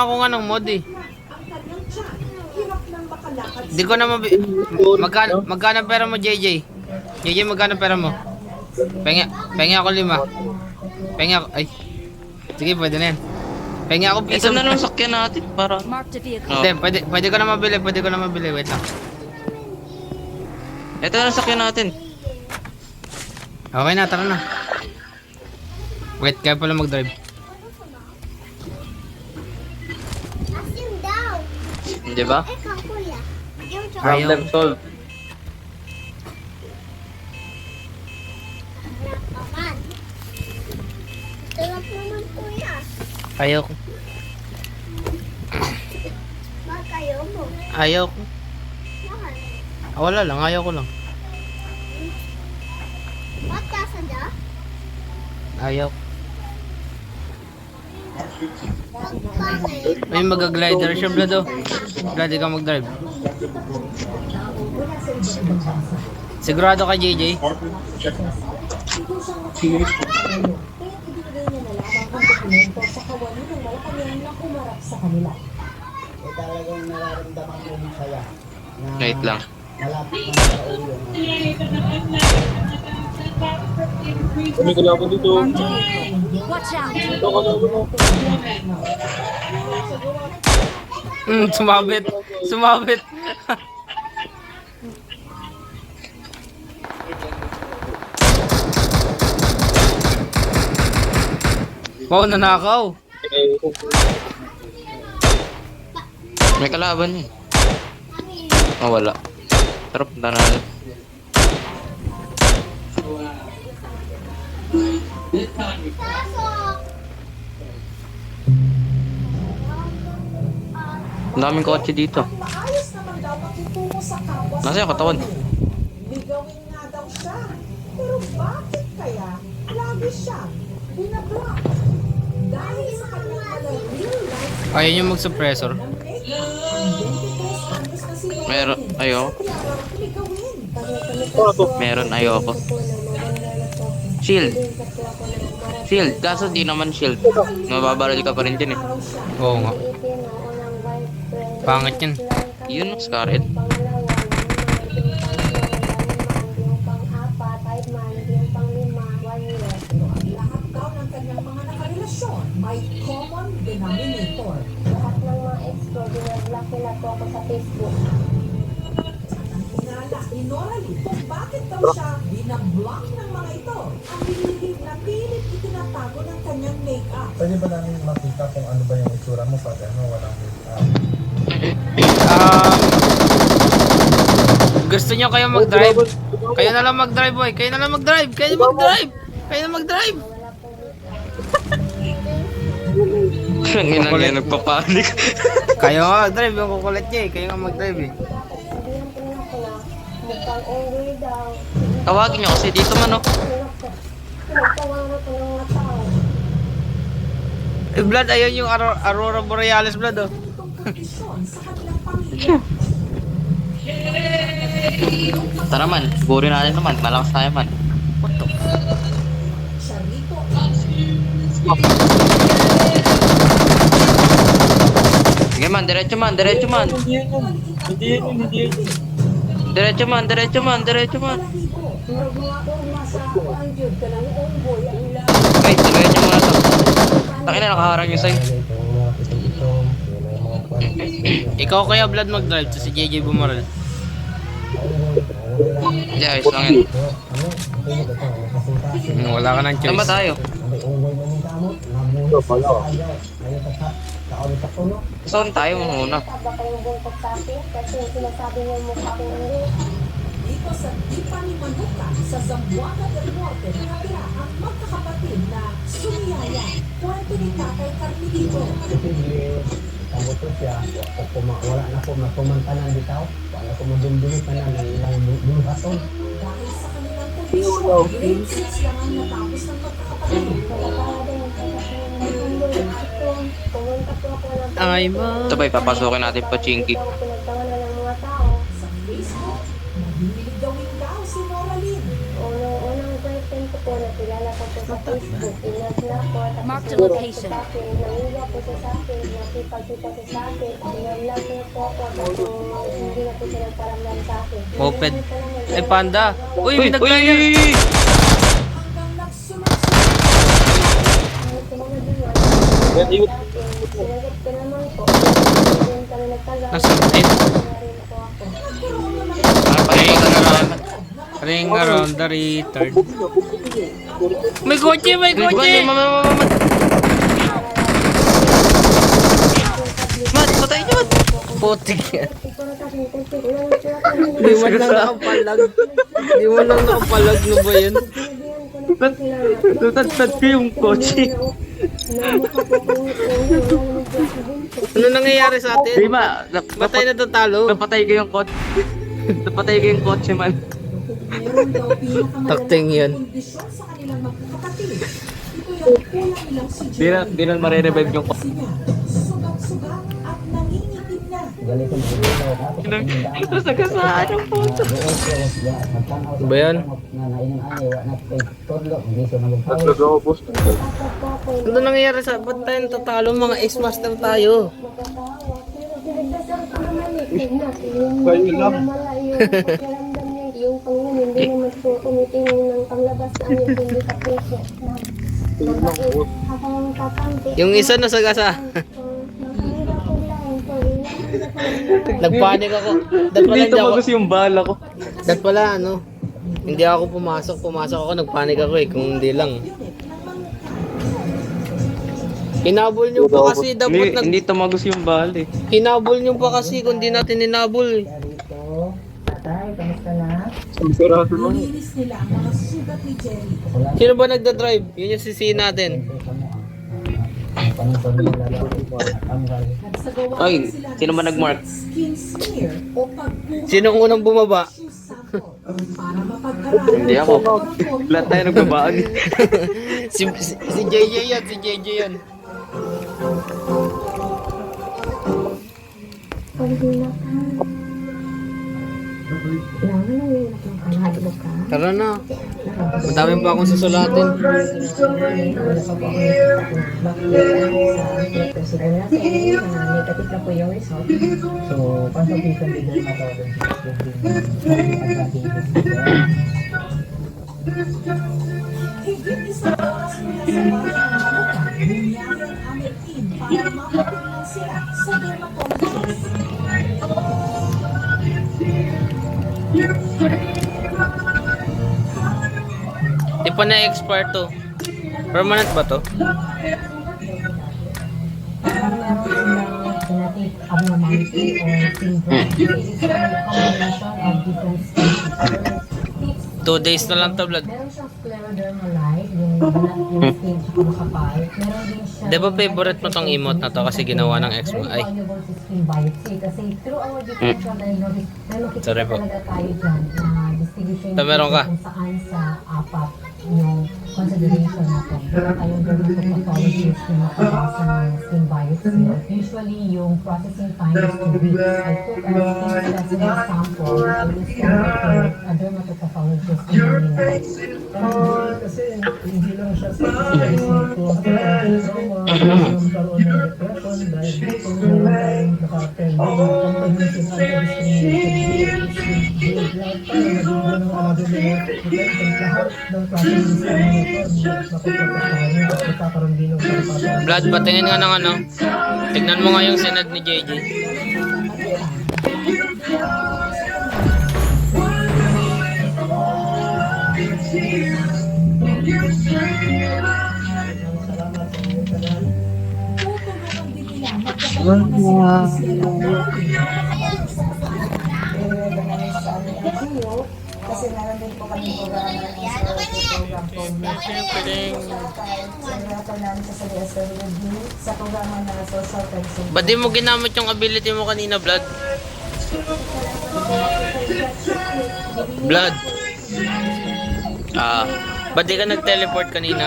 S2: ko nga ng mod eh.
S7: Ang kanyang tiyan, hirap nang makalakad.
S2: Di ko na magkano pera mo, JJ? JJ, magkano pera mo? Pengi ako 5. Pengi ako, ay. Sige, pwede na yan. Pengi ako piso.
S4: Ito na lang sakyan natin para...
S1: Marked a vehicle.
S4: Oh.
S2: Hindi, pwede ko na mabili, wait lang.
S4: Ito na lang sakyan natin.
S2: Okay na, tara na. Wait, kaya pala mag-drive.
S5: Asim daw.
S4: Di ba?
S5: Ikaw kuya. Yung
S4: Problem solved.
S5: naman. Sarap naman kuya.
S2: Ayaw ko.
S5: Bakit kayo mo?
S2: Ayaw ko.
S5: Bakit?
S2: Wala lang, ayaw ko lang.
S5: Bakit ka sada?
S2: Ayaw ko.
S5: Bakit?
S2: May mag-glider siya, Vlad oh. Vlad, ikaw mag-drive. Sigurado ka, JJ?
S5: Kaya ibigay niya na lang ang dokumento sa kawani ng Malacanang na kumarap sa kanila.
S8: Talagang nararamdaman ko yung saya.
S4: Wait lang.
S8: Malapit na makauwi yung
S3: Kami kailangan dito.
S1: Marked a vehicle. Watch out.
S2: Sumabit. Wow, nanakaw.
S4: May kalaban yun. Oh, wala. Tara, punta na natin. Ang daming kotse dito.
S7: Maayos naman daw makitungo sa kapwa sa
S4: Nasa yung katawan?
S7: Ligawin nga daw siya. Pero bakit kaya lagi siyang binablock? Dahil sa kanyang mga real life
S2: Ayaw niyo mag-suppressor.
S7: ng make-up, 23 anyos na si Robin.
S4: Meron, ayoko.
S7: Kaya raw ligawin.
S4: Meron, ayoko. Shield. Shield, kaso di naman shield. Mababaril ka pa rin dyan eh.
S2: Oo nga. Pangit yan.
S4: Yun, Scarlet.
S7: Lahat daw ng kanyang mga nakarelasyon may common denominator.
S5: Lahat ng mga ex ko, binablock nila po ako sa Facebook.
S7: Inorally kung bakit daw siya binablock ng mga ito. Ang pilit itinatago ng kanyang make-up.
S8: Pwede ba namin makita kung ano ba yung itsura mo pag walang
S2: Gusto niyo kayo mag-drive? Kayo na lang mag-drive, boy. Kayo na mag-drive.
S4: Ang ina nga nagpapanik.
S2: Kayo nga mag-drive, yung kukulit niya eh. Kayo nga mag-drive eh.
S5: Sabihan po na ako na mukhang unggoy daw.
S4: Tawagin niyo kasi dito man, oh.
S5: Pinagtawanan ko ng mga tao.
S2: Eh, Vlad, ayun yung Aurora Borealis, Vlad, oh.
S4: Tara man, siguro natin naman. Malakas tayo man. Sige man, diretso man, diretso man. Diretso man, diretso man, diretso man. Wait, tuloy niyo muna to. Takin na, nakaharang yung sign.
S2: Ikaw kaya, Vlad, mag-drive. So si JJ bumaril.
S4: Hindi, ayos lang yan.
S2: Wala ka ng
S4: Saan ba
S2: choice.
S4: tayo?
S3: Ito pala.
S4: Saan tayo muna?
S5: Taba kayong bungkot sa akin kasi sinasabi niyo mukha kong unggoy.
S7: Dito sa Tipa ni Manuka sa Zamboanga del Norte nakatira ang magkakapatid na Sumiyaya. Kwento ni Tatay Carmelito.
S8: Kamuto siya, wala na po mapumantanan bitaw, wala ko madumdumi pa na ng ilang dulhaton.
S7: Dahil sa kanilang kondisyon, grade 6 lang ang natapos ng magkakapatid.
S5: Pumunta po ako ng
S2: Ay, ma.
S4: Ito ba, ipapasukin natin pa chinky.
S5: pinagtawanan ng mga tao.
S7: Sa Facebook, nabilig gawin daw si Nora Lynn.
S5: Unang boyfriend ko po, nakilala ko po sa Facebook. Inag na po,
S1: Mark the
S5: tapos
S1: location.
S5: sa akin, nangiya po siya sa akin, nakipagkita siya sa akin, inag niya po ako, tapos hindi na po siya nagparamdam sa akin.
S2: Moped. Ay, panda. Uy, may
S4: Uy,
S2: nag-rider.
S7: Hanggang nagsunod-sunod.
S5: Sinagot ko naman po, hindi kami nagtagal.
S2: Nasaan? Ayun.
S5: Narin po ako.
S2: Ring around the return. May kotse, may
S4: Kotse,
S2: kotse!
S4: man, patay niyo man.
S2: Putik yan.
S5: Ikaw na kasi, kasi ilang siya ko
S2: Di mo lang nakapalag. Di mo lang nakapalag. Ano ba yun?
S4: Tutad-tad ko yung kotse.
S2: Ano nangyayari sa atin?
S4: Di ba?
S2: Matay na tatalo.
S4: Napatay ko yung kotse. Napatay ko yung kotse man.
S7: Meron daw pinakamalalang
S2: Takting yan.
S7: kondisyon sa kanilang magkakapatid. Ito yung kulang nilang si
S4: Di na marirevive yung kotse.
S7: niya. Sugat-sugat at nangingitim na.
S8: Ganito mo dito,
S4: Nasagasaan yung puto.
S2: Ano ba yan?
S8: na nainang ani, wala na kay Todlo, hindi siya magpapay.
S3: Nag-obos.
S2: Ano nangyayari sa... Ba't tayo tatalo? Mga Ace Master tayo.
S3: Kayo lang.
S5: Yung Panginoon, hindi naman po kumitingin ng panglabas na ano, hindi ka puso. Mabait, habang tatampi.
S2: Yung isa nasagasa.
S5: Nakahirap po lang.
S2: Nagpanik ako. Dahil pala
S4: Hindi
S2: hindi ako...
S4: tumagos yung bala ko.
S2: Dahil pala ano... Hindi ako pumasok. Pumasok ako. Nagpanik ako eh. Kung hindi lang. Hinabol nyo pa kasi. Dapat
S4: Hindi tumagos yung bala eh.
S2: Hinabol nyo pa kasi kung di natin hinabol.
S8: Dito, tatay, kamusta na?
S3: Sarado lang.
S7: Nilinis nila ang mga sugat ni Jerry.
S2: Sino ba nagda-drive? Yun yung sisi natin.
S7: Nagsagawa
S4: Ay,
S7: din sila
S4: sino ba
S7: ng
S4: nag-mark?
S7: skin smear o pagbuhat
S2: Sino ang unang bumaba?
S7: ng sample para mapag-aralan.
S4: Hindi ako. Lahat tayo nagbabaan.
S2: Si JJ yan. Si JJ yan. Tara na. Madami pa akong susulatin.
S8: Negative na po yung result. So, consultation din na ito.
S7: Higit isang oras mula sa bayan ng Manuka, bumiyay ang aming team para mapatingnan sila sa dermatologist.
S2: Di pa na-expire to. Permanent ba to?
S8: Genetic abnormality or syndrome. It's a combination of different stages.
S2: 2 days na lang to, Vlad.
S8: Meron siyang scleroderma light, yung
S9: balat yung skin tsaka makapal. Meron din siya.
S2: Di ba favorite mo tong emote na to kasi ginawa ng ex mo? Ay,
S9: Very valuable sa skin biopsy kasi through our differential diagnosis, may makikita
S2: Sorry po.
S9: talaga tayo dyan na distinguishing
S2: Ito, meron ka.
S9: kung saan sa apat yung consideration natin. Meron tayong gawin sa pathologist na makabasa ng skin biopsy. Usually, yung processing time is 2 weeks. I took a skin specimen sample. I will send it to a dermatopathologist in Manila.
S8: Kasi hindi lang siya sa trauma, nagkaroon ng depression dahil dito meron tayong naka-attend ng comprehensive anti-discrimination grade lahat tayo naging ng alaga nila lahat ng klase ng discrimination makuprotektahan at magkakaroon din ng karapatan.
S2: Blood, patingin nga ng ano. Tignan mo nga yung sinad ni JJ.
S7: Tutulungan din nila magkakaroon ng
S5: Kasi meron din po kami programa ng program po namin sa Celeste Review sa programa ng social fencing.
S2: Ba't di mo ginamit yung ability mo kanina, Blood? Blood. Ba't di ka nag-teleport kanina?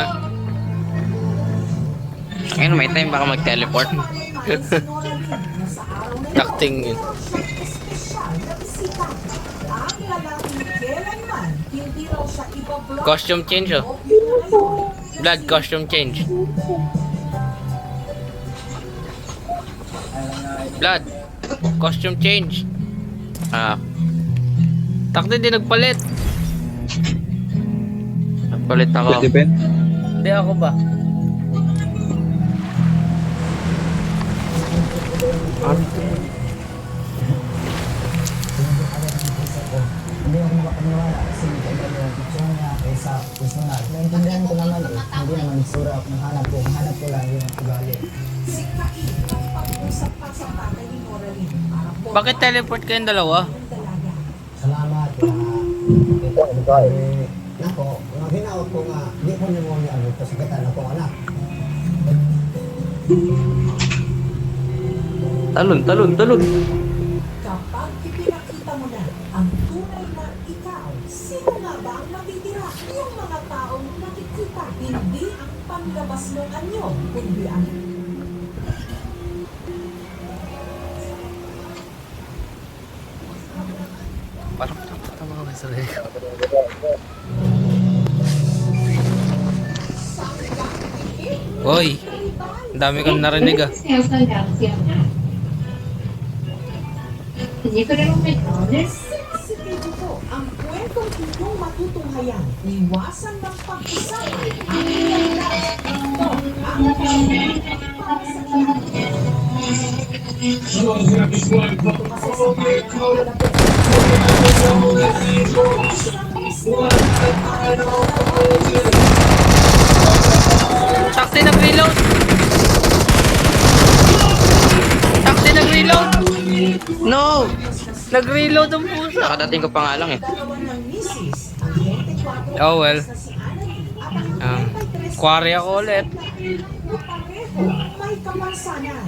S4: Ngayon, may time baka mag-teleport.
S2: Acting yun.
S7: espesyal na bisita. Ang lalaking kailanman, hindi raw siya ibablock.
S2: Costume change, oh. Blood, costume change. Blood, costume change. Takti di nagpalit.
S4: Nagpalit ako.
S2: Hindi ako ba?
S8: Hindi ako makapaniwala kasi maganda yung picture niya kaysa personal. Naintindihan ko naman hindi naman sura ako hanap ko lang yung ugali.
S7: Sikain ang pag-usap pa sa tatay ni Noraline para po
S2: Bakit teleport kayong dalawa?
S7: ang dalaga.
S8: Salamat na nako, hinaot ko nga, di ko niyo mo niya sa sakatan ako anak.
S4: Talon.
S7: Kapag ipinakita mo na ang tunay na ikaw, sino nga ba ang matitira? Yung mga taong nakikita, hindi ang panlabas ng anyo, kundi ang
S2: Parang tama ka sa sarili ko. Hoy, ang dami kong narinig ah.
S7: sensitibo po ang kwentong inyong matutunghayan. Iwasan ng pag-usap ang ilang ito ang para sa lahat. Kasi sa
S2: Takti nag-reload! Takti nag-reload!
S4: No!
S2: Nag-reload ang pusa!
S4: Nakadating ko pa nga lang eh.
S7: dalawa ng misis, ang 24
S2: Oh well.
S7: na si Annalyn at ang 33
S2: Quarry ako ulit.
S7: na pareho may kapansanan.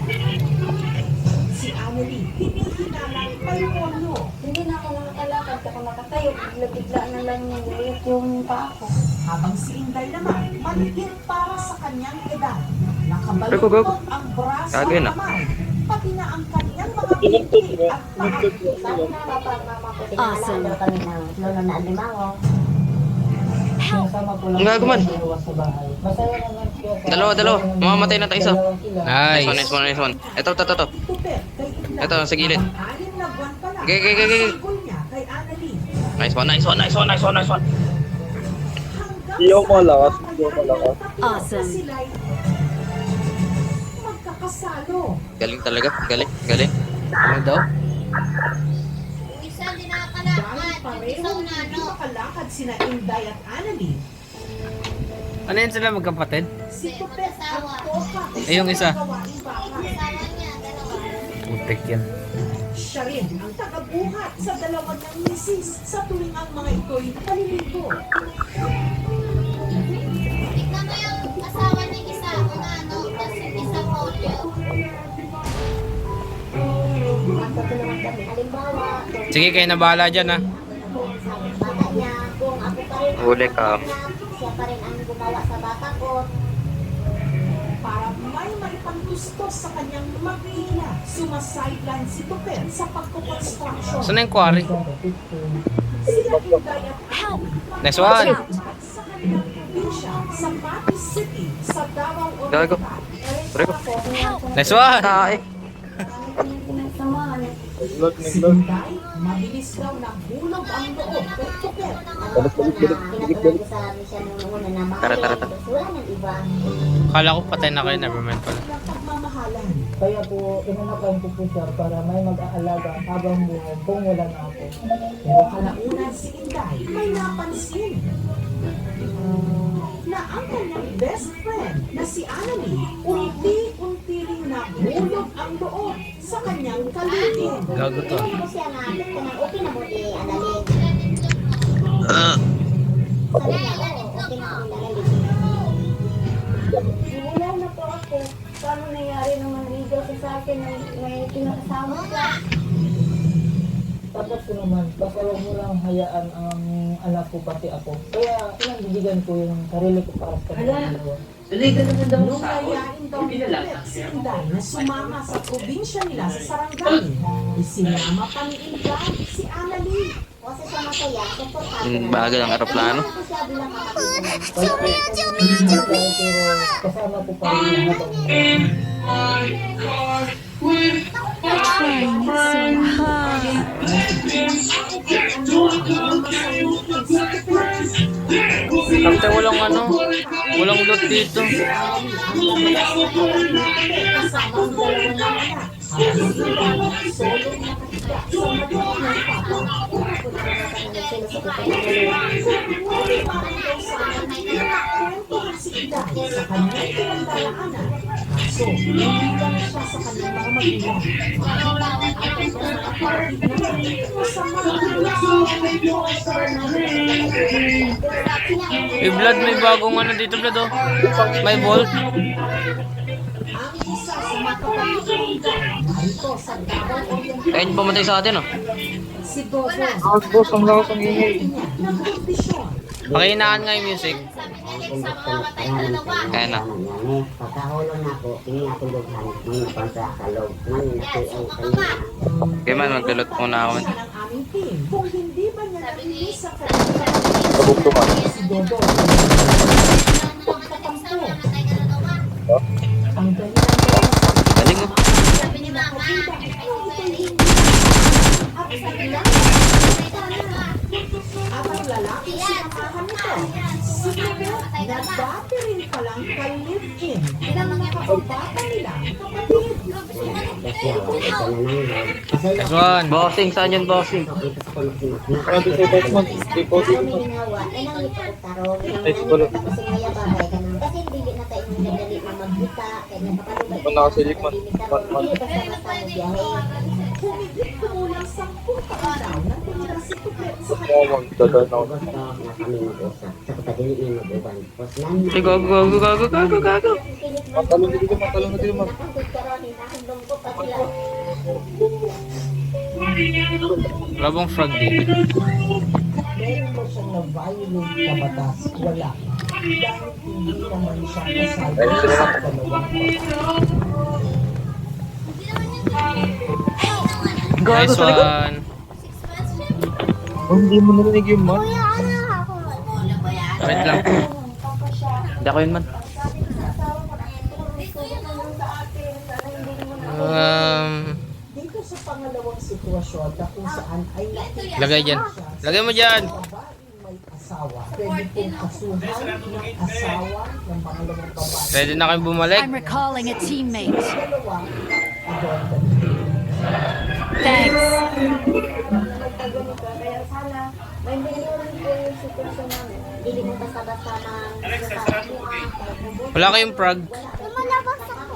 S7: Si Annalyn, hinihinalang may polio.
S5: Hindi na ako nakakalakad kapag makatayo. Bigla na lang niliit yung paa ko.
S7: Habang si Inday naman, maligit para sa kanyang edad.
S4: Go.
S7: Nakabaluktot ang braso at
S4: Kagin, ah.
S7: kamay, pati na ang kanyang mga binti at paa.
S5: Sabi na mama ko,
S1: Awesome.
S5: daw kami ng lolo na alimango.
S8: Sinasama ko lang
S4: Ang gagaman.
S8: iwas sa bahay. Masaya naman siya sa-
S4: Dalawa. Mamamatay na tayo isa.
S2: Nice.
S4: Nice one. Ito.
S7: Tupet kay Inday.
S4: Ito, sa gilid.
S7: Ang 6 na buwan pa lang,
S4: Okay.
S7: ang sanggol niya kay Annalyn.
S4: Nice one.
S3: Hindi ako malakas.
S1: Awesome.
S7: Sila'y magkakasalo.
S4: Galing talaga. Galing.
S2: Ano daw?
S7: Dahil parehong hindi makalakad sina Inday at Annalyn,
S2: Ano yun sila magkapatid?
S7: si Tupet at Poka
S2: Eh, yung isa.
S7: gawaing bahay.
S2: Putik yan.
S7: Siya rin ang tagabuhat sa dalawa ng misis sa tuwing ang mga ito'y paliligo.
S5: Magtutulungan kami. Halimbawa,
S2: Sige, kayo na bahala dyan ha.
S5: sa bata niya, kung ako pa rin ang
S4: Huli ka.
S5: anak, siya pa rin ang gumawa sa bata ko.
S7: Para may maipantustos sa kanyang mag-iina, sumasideline si Tupet sa pagkukonstruksyon.
S2: Saan na yung quarry?
S7: Sila Inday at Al,
S2: Next one.
S7: sa kanilang probinsya, sa Batis City, sa Davao
S4: Gago.
S7: Oriental.
S2: Next one.
S4: Tae.
S3: Naglag.
S7: Inday, mabilis daw nahulog ang loob kay Tupet.
S5: Pinatuloy ko sa mission nung una na
S4: Tara, tara,
S5: makakaya,
S4: tara.
S5: wala ng iba.
S2: Kala ko patay na kayo, nevermind pala.
S7: Ng pagmamahalan.
S8: Kaya po, inanakan ko po siya para may mag-aalaga habang buhay kung wala na ako.
S7: Pero kalaunan si Inday may napansin na ang kanyang best friend na si Annalie unti-unti ring nahulog ang loob sa kanyang kaligid.
S2: Gago to.
S5: Hindi ko siya nga, kanang okay na mo di analin. Sabi niya, oo, okay na ang analin. Wala na po ako. Paano nangyari naman ligaw siya sa akin na may pinakasama ka?
S8: Tapos ko naman, basta huwag mo lang hayaan ang anak ko pati ako. Kaya pinandidigan ko yung sarili ko para sa kanila.
S7: Nung nayain daw ni Tupet si Inday na sumama sa probinsya nila sa Sarangani, isinama pa ni Inday si Annalie.
S5: Kasi siya masaya, komportable
S4: Yung bagal ng aeroplano.
S5: Ako siya bilang kapatid ko.
S8: Pero kasama ko pa rin habang
S2: Kapte, walang loot dito.
S7: So, hindi lang siya sa kanyang mga magulang.
S2: May blood, may bagong ano dito, blood oh. May ball.
S7: Ang isa sa mga kapatid narito sa Davao Oriental,
S4: Ayun, pumatay sa atin oh.
S7: si Dodo.
S3: Boss, ang lakas ang ingay.
S7: Ng kondisyon.
S2: Pakinaan nga yung music.
S4: Ayan na.
S10: Pagkahulong na po, ini ako lughan, may napansa sa loob. Man, nasi ang kanina.
S4: Okay man, maglulot muna ako.
S7: Ng aming team, kung hindi ba niya narinig sa kanyang
S3: Kabugtuman.
S7: si Dodo. Pagkatampo. Ang galing
S4: Galing oh.
S7: at ang lalaki sinamahan nito. Si Tupet na dati rin palang ka-live-in ng nakapabata nilang kapatid.
S10: Kasi ako, ito na nangyay. Kasi
S2: Next one.
S4: Bossing, saan yun bossing?
S10: ito sa pamakinak na.
S3: Ano sa Batman? Hindi po
S5: Kami
S3: dito.
S5: ginawa, ay nang ipagtarong,
S3: Ay, wala.
S5: tapos ngaya bagay ka nang, kasi hindi na tayo madali na magkita, kaya napapalubay.
S3: Kung nakasilik man.
S5: Hindi basta-basta mo biyahe.
S7: Humigit kumulang 10 taon daw nang tumira si Tupet sa
S3: Mamang, dadan ako.
S10: Basta na kami mag-usap. Sa kapatid ni mag-uban. Tapos lang,
S4: Ay, gago.
S3: Matalong na dito, matalong na dito, man.
S2: Wala bang frog dito?
S8: meron ba siyang na-violate na batas? Wala. Dahil hindi naman siya kasali sa dalawang
S2: Nice one.
S3: Oh, hindi mo narinig yung man.
S2: Wait lang.
S4: Hindi ako yun man.
S7: Dito sa pangalawang sitwasyon na kung saan ay
S2: Lagay dyan. Lagay mo dyan.
S7: babaeng may asawa. Pwede pong kasuhan ng asawa ng pangalawang babae.
S2: Ready na kayo bumalik?
S1: I'm recalling a teammate.
S7: Dalawa, adopted.
S1: Thanks.
S5: Nagtagulo ka, kaya sana maintindihan rin po yung sitwasyon namin. Hindi mo basta-basta ng
S2: Wala kayong frog.
S5: lumalabas ako.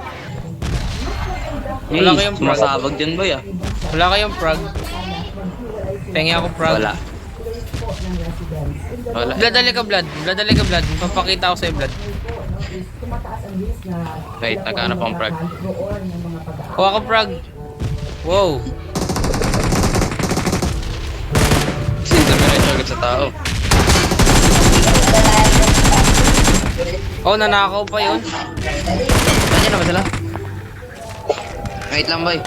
S2: Wala kayong frog.
S4: Sumasabag dyan boy ah.
S2: Wala kayong frog. Pengi ako frog.
S4: Wala. Wala.
S2: Blood, dali ka blood. Blood, dali ka blood. Papakita ako sa'yo blood.
S7: mataas ang risk na
S4: Wait,
S7: sila po
S4: naghanap
S7: ay
S4: akong frag.
S7: magkakahaloon ng mga pag-aaway.
S2: Kuha ka frag. Wow.
S4: Dumiretso agad sa tao.
S2: Oh, nanakaw pa yun. Nandiyan na ba sila?
S4: Wait lang, boy.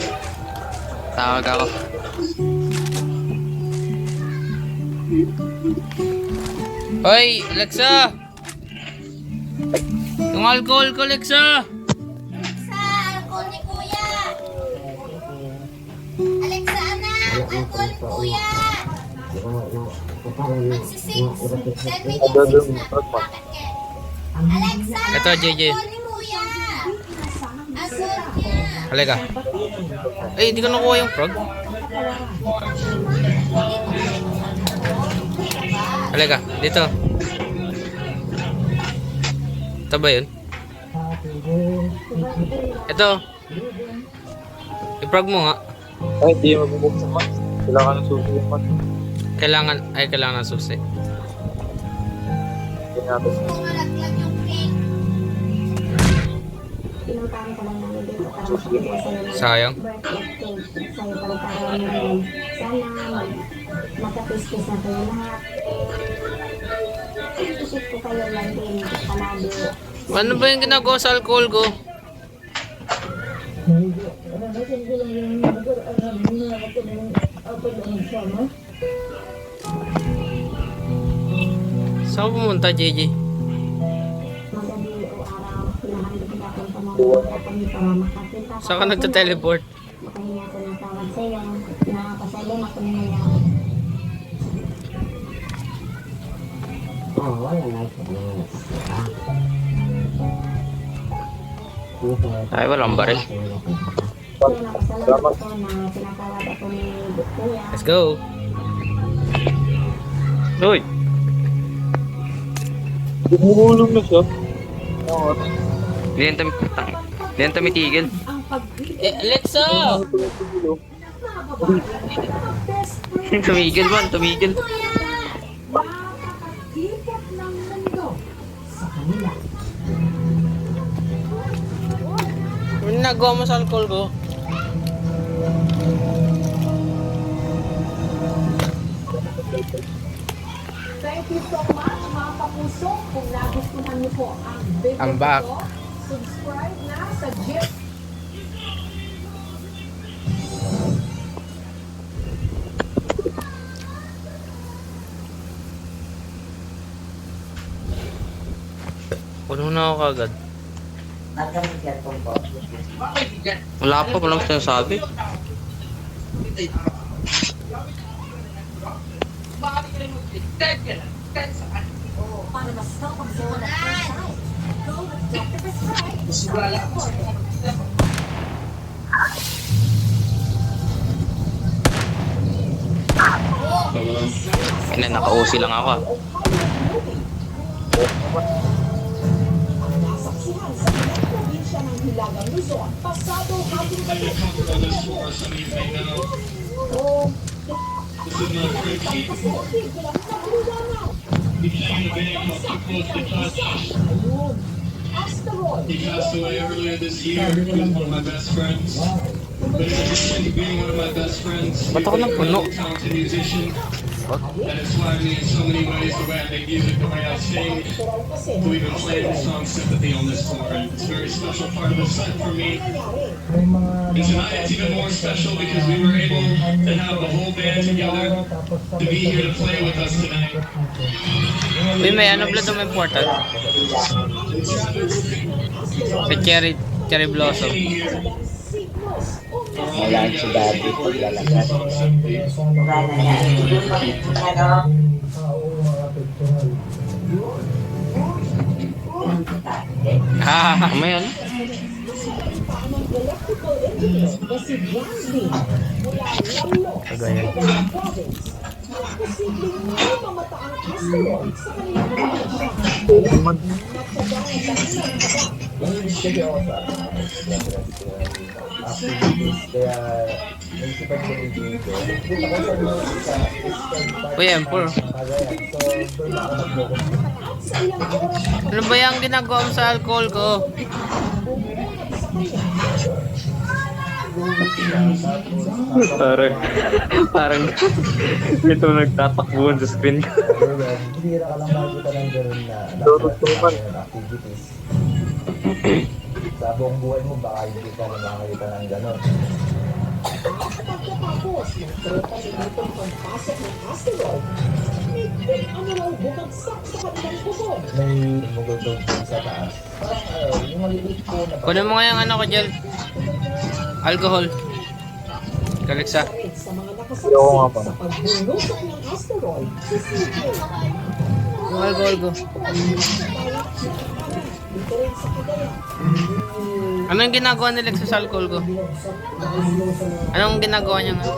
S4: Tawag ako.
S2: Hoy, Alexa! Yung alcohol ko, Alexa!
S5: Alexa, alcohol ni Kuya! Alexa, anak! Alcohol ni Kuya! Magsisix! 10 minutes na! Bakit ke? Alexa!
S2: Ito, JJ.
S5: Alcohol ni Kuya! Alcohol niya!
S2: Halika. Ay, hindi ko nakuha yung frog. Halika, dito. Ito ba yun? Ito. I-frog mo nga.
S3: Ay, hindi mabubuksan man. Kailangan ng susi yung man.
S2: Kailangan ng susi.
S3: Hindi natin.
S5: Malaglag yung cake!
S9: Pinuntahan ka lang namin dito para makapagay sa'yo ng
S2: Sayang.
S9: birthday cake. Sa'yo pala para namin. Sana magka-pistis na kayo lahat. Isip ko kayo lang din palagi.
S2: Ano ba yung ginagawa sa alcohol ko? Saan pumunta, JJ?
S9: Magabi o araw, pinahanda kita kung pamamaga kami para makakita ka.
S2: Saan ka nagta-teleport?
S9: Makahinga ko ng tawag sa'yo. Nakapasalo na kung nangyari.
S10: Oo, wala na ito.
S4: Ay, walang baril.
S9: Kaya napasalamat ko na pinatawag ako ni Kuya.
S2: Let's go.
S4: Uy!
S3: Bumulong na siya. Oo.
S4: Hindi yan tumitigil.
S7: Ang pag-ibig
S2: Alexa!
S7: ng mga babae ay mga best friend
S4: Tumigil man, tumigil.
S7: nakakakipot ng mundo sa kanila.
S2: Ano nagawa mo sa alcohol ko?
S7: Thank you so much mga kapuso. Kung nagustuhan niyo po ang video
S2: I'm back.
S7: ko, subscribe na sa Jeff.
S2: Puno na ako kagad.
S4: Wala pa, walang sinasabi.
S7: Para mas kapag-zone at first sight. Go with Dr. Prescribe.
S4: Ina, naka-OC lang ako.
S7: Nasaksihan sa ilang probinsya ng Hilagang Luzon, pasado hapon gabi. Oh, ayun, asteroid.
S6: He passed away earlier this year. He was one of my best friends. But in addition to being one of my best friends,
S2: Ba't ako napuno?
S6: a talented musician that inspired me in so many ways. The way I make music, the way I sing, to even play the song "Sympathy" on this tour. And it's a very special part of the set for me.
S8: May mga
S6: And tonight it's even more special because we were able to have the whole band together to be here to play with us tonight.
S2: Uy, may ano blood may important? Sa cherry blossom.
S10: Wala si Daddy paglalakad.
S2: Ah,
S4: Ano yan?
S7: Tamang electrical engineer na si Brandon mula Lalo sa Luzon Province. Posibleng may mamataang asteroid sa kanilang probinsya. Nagsagang ang dahilan
S8: activities. Kaya, naisipan ko yung dito. Kita ko sa mga isa,
S2: Uy, M4.
S8: Cagayan. So, doon ako nag-focus.
S2: Ano ba yung ginagawa mo sa alcohol ko?
S4: Parang ito nagtatakbuhan sa screen ko.
S8: Ayun, bihira ka lang makikita ng gano'n na ng activities. Sa buong buhay mo, baka hindi ka na makakita ng gano'n.
S7: Pagkatapos ng tropa ni Newton pagpasok ng asteroid, may ano raw bumagsak sa kanilang bubong.
S8: May mugultog sa taas. Parang yung maliliit po na
S2: Kunin mo nga yung ano ko, Jel. Alcohol. Kaliksa.
S7: Rin sa mga
S3: Ayoko nga pa.
S7: nakasaksi sa pagbulusok ng asteroid, si CJ.
S2: Yung alcohol ko.
S7: Dito rin sa Cagayan.
S2: Ano yung ginagawa ni Lex sa alcohol ko? Anong ginagawa niya nga?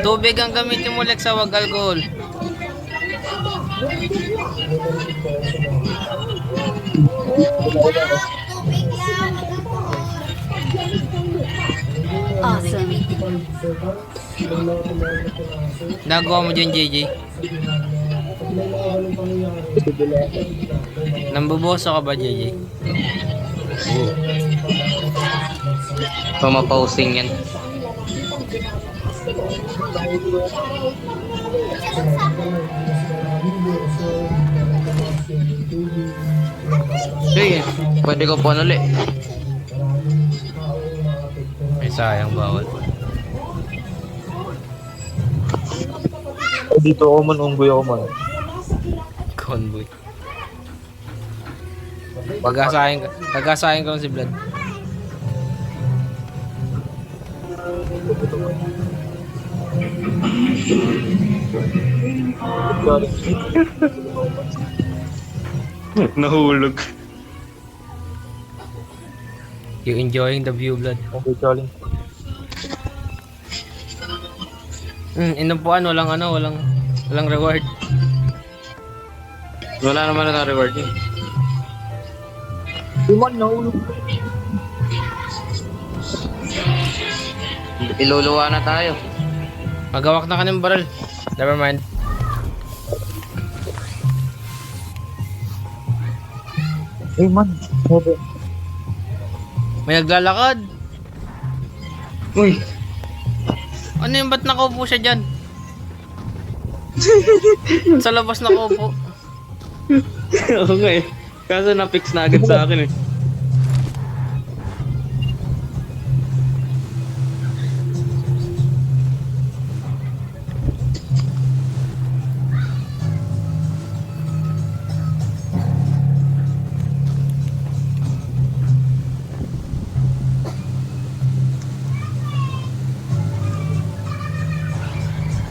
S2: Tubig ang gamitin mo, Lex, wag alcohol.
S1: Awesome.
S2: Nagawa mo dyan, JJ. Nambuboso ka ba, JJ?
S4: Pumapausing yan. Sige, pwede ko po ulit.
S2: Ay, sayang, bawal.
S3: Dito ako man, unggoy ako man.
S2: Convoy. Pag-asahin ko lang si Vlad.
S4: Nahulog.
S2: You enjoying the view, Vlad?
S3: Okay, Charlie.
S2: Inupuan, walang reward.
S4: Wala naman na reward yun.
S3: Iwan, nahulog.
S4: Iluluwa na tayo.
S2: Magawak na ka ng barrel. Never mind.
S3: Eh, man. Sabi.
S2: May naglalakad.
S4: Uy!
S2: Ano yung ba't nakaupo siya dyan? Sa labas nakaupo.
S4: Okay. Kaso na-fix na agad sa akin eh.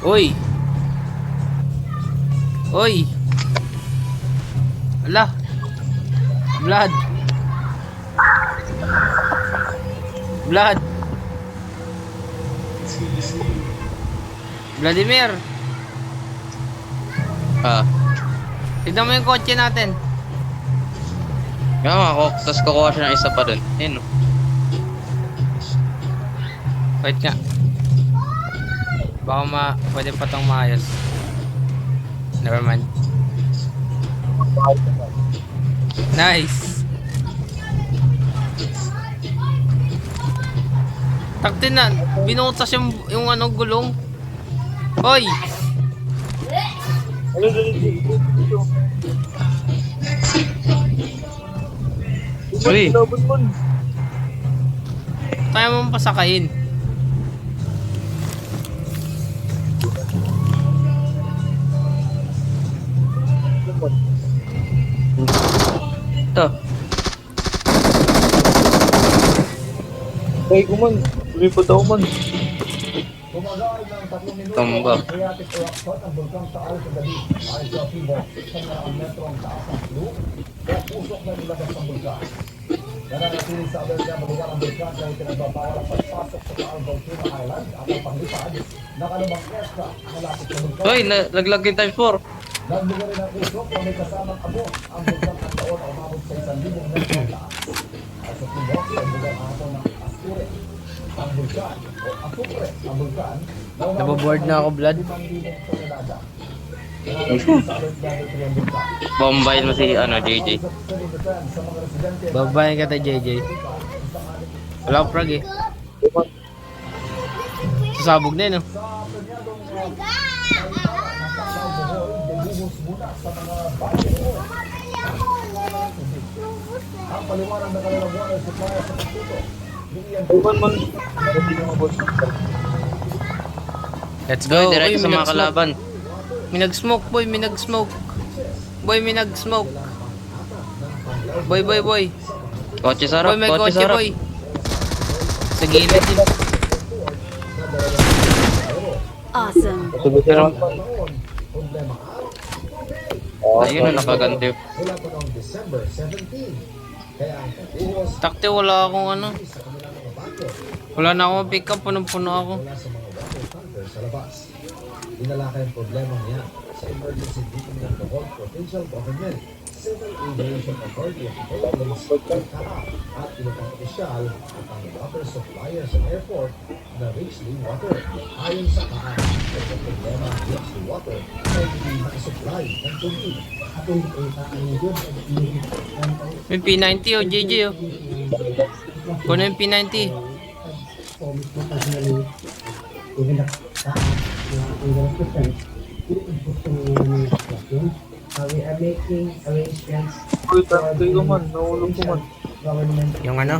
S2: Uy! Uy! Ala! Vlad! Vlad! Vladimir! Tignan mo yung kotse natin.
S4: Kaya nga ako, tapos kukuha siya ng isa pa dun. Ayun.
S2: Wait nga. Baka pwede pa tong maayos. Never mind. Nice! Taktin na, binutas yung ano, gulong. Hoy!
S3: Ano dito?
S4: Uy!
S3: Labot mo.
S2: Kaya mo pasakayin.
S4: Ito.
S3: Ay, kuman. Lumipot ako man.
S8: Gumagaan ng 3 minuto
S4: Tumba.
S8: ang phreatic reaction ng bulkang Taal sa gabi. Ayon sa FIBO, isang na ang metro ang taas ng flu kaya pusok na nilabas ng bulkan. Nananatili sa abel niya malugar ang bulkan dahil pinagbabawal ang pagpasok sa Taal Volcano Island at ang panglipad na kalumang pesta malapit sa bulkan.
S4: Uy, nalaglag yung times 4.
S8: Nagbuga rin ang usok na may kasamang abo ang bulkan at taon na umabot sa 1,000 metro taas. At sa timok, ang bugang ahon ng Asture, ang bulkan o Asupre, ang bulkan na umabot
S2: Naboboard na ako, Vlad.
S8: 5,000 tonelada.
S4: Bombayin mo si JJ.
S2: Babayin ka tayo, JJ. Wala akong frag eh. Sasabog na yun, no?
S8: Ang paliwanag na kanilang water supply sa Katuto.
S2: Let's go.
S4: Diretso
S2: Uy,
S4: sa mga kalaban.
S2: May nag-smoke, boy. May nag-smoke. Boy, may nag-smoke. Boy.
S4: Kotse
S2: Boy,
S4: sarap,
S2: may
S4: kotse
S2: kotse,
S4: sarap.
S2: boy. Sa gilid din.
S1: Awesome.
S2: Pero,
S4: Ayun na, nakaganti.
S8: Mula pa noong December 17. Kaya ang katuhos
S2: takte, wala akong ano.
S8: sa kanilang mga bangko
S2: Wala na akong pick up. Punong-puno ako.
S8: mula sa mga water tanker sa labas. Inalakay ang problema niya sa emergency meeting ng Bohol Provincial Government, Civil Aviation Authority of the Philippines, CAAP, at ilang opisyal at ang water supplier sa airport na Richley Water. Ayon sa CAAP, ito problema ng Richley Water ay hindi makasupply ng tubig.
S2: May P90 oh, JJ oh. Kuno yung P90.
S8: We are making arrangements
S2: Yung ano?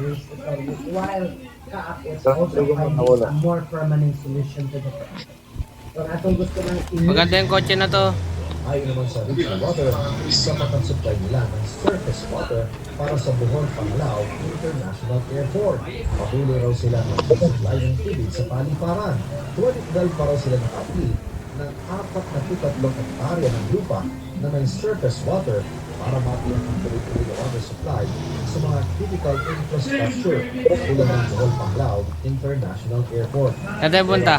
S8: while CAAP is also finding a more permanent solution to the problem. Ang atong gusto ng
S2: Maganda yung kotse na to.
S8: Ayon naman sa Richley Water, sapat ang supply nila ng surface water para sa Bohol Panglao International Airport. Patuloy raw sila ng supply ng tubig sa paliparan. 12 pa raw sila nakapili ng 43 hektarya ng lupa na may surface water para matiyak ang tuloy-tuloy na water supply sa mga critical infrastructure tulad ng Bohol Panglao International Airport.
S2: Saan tayo punta?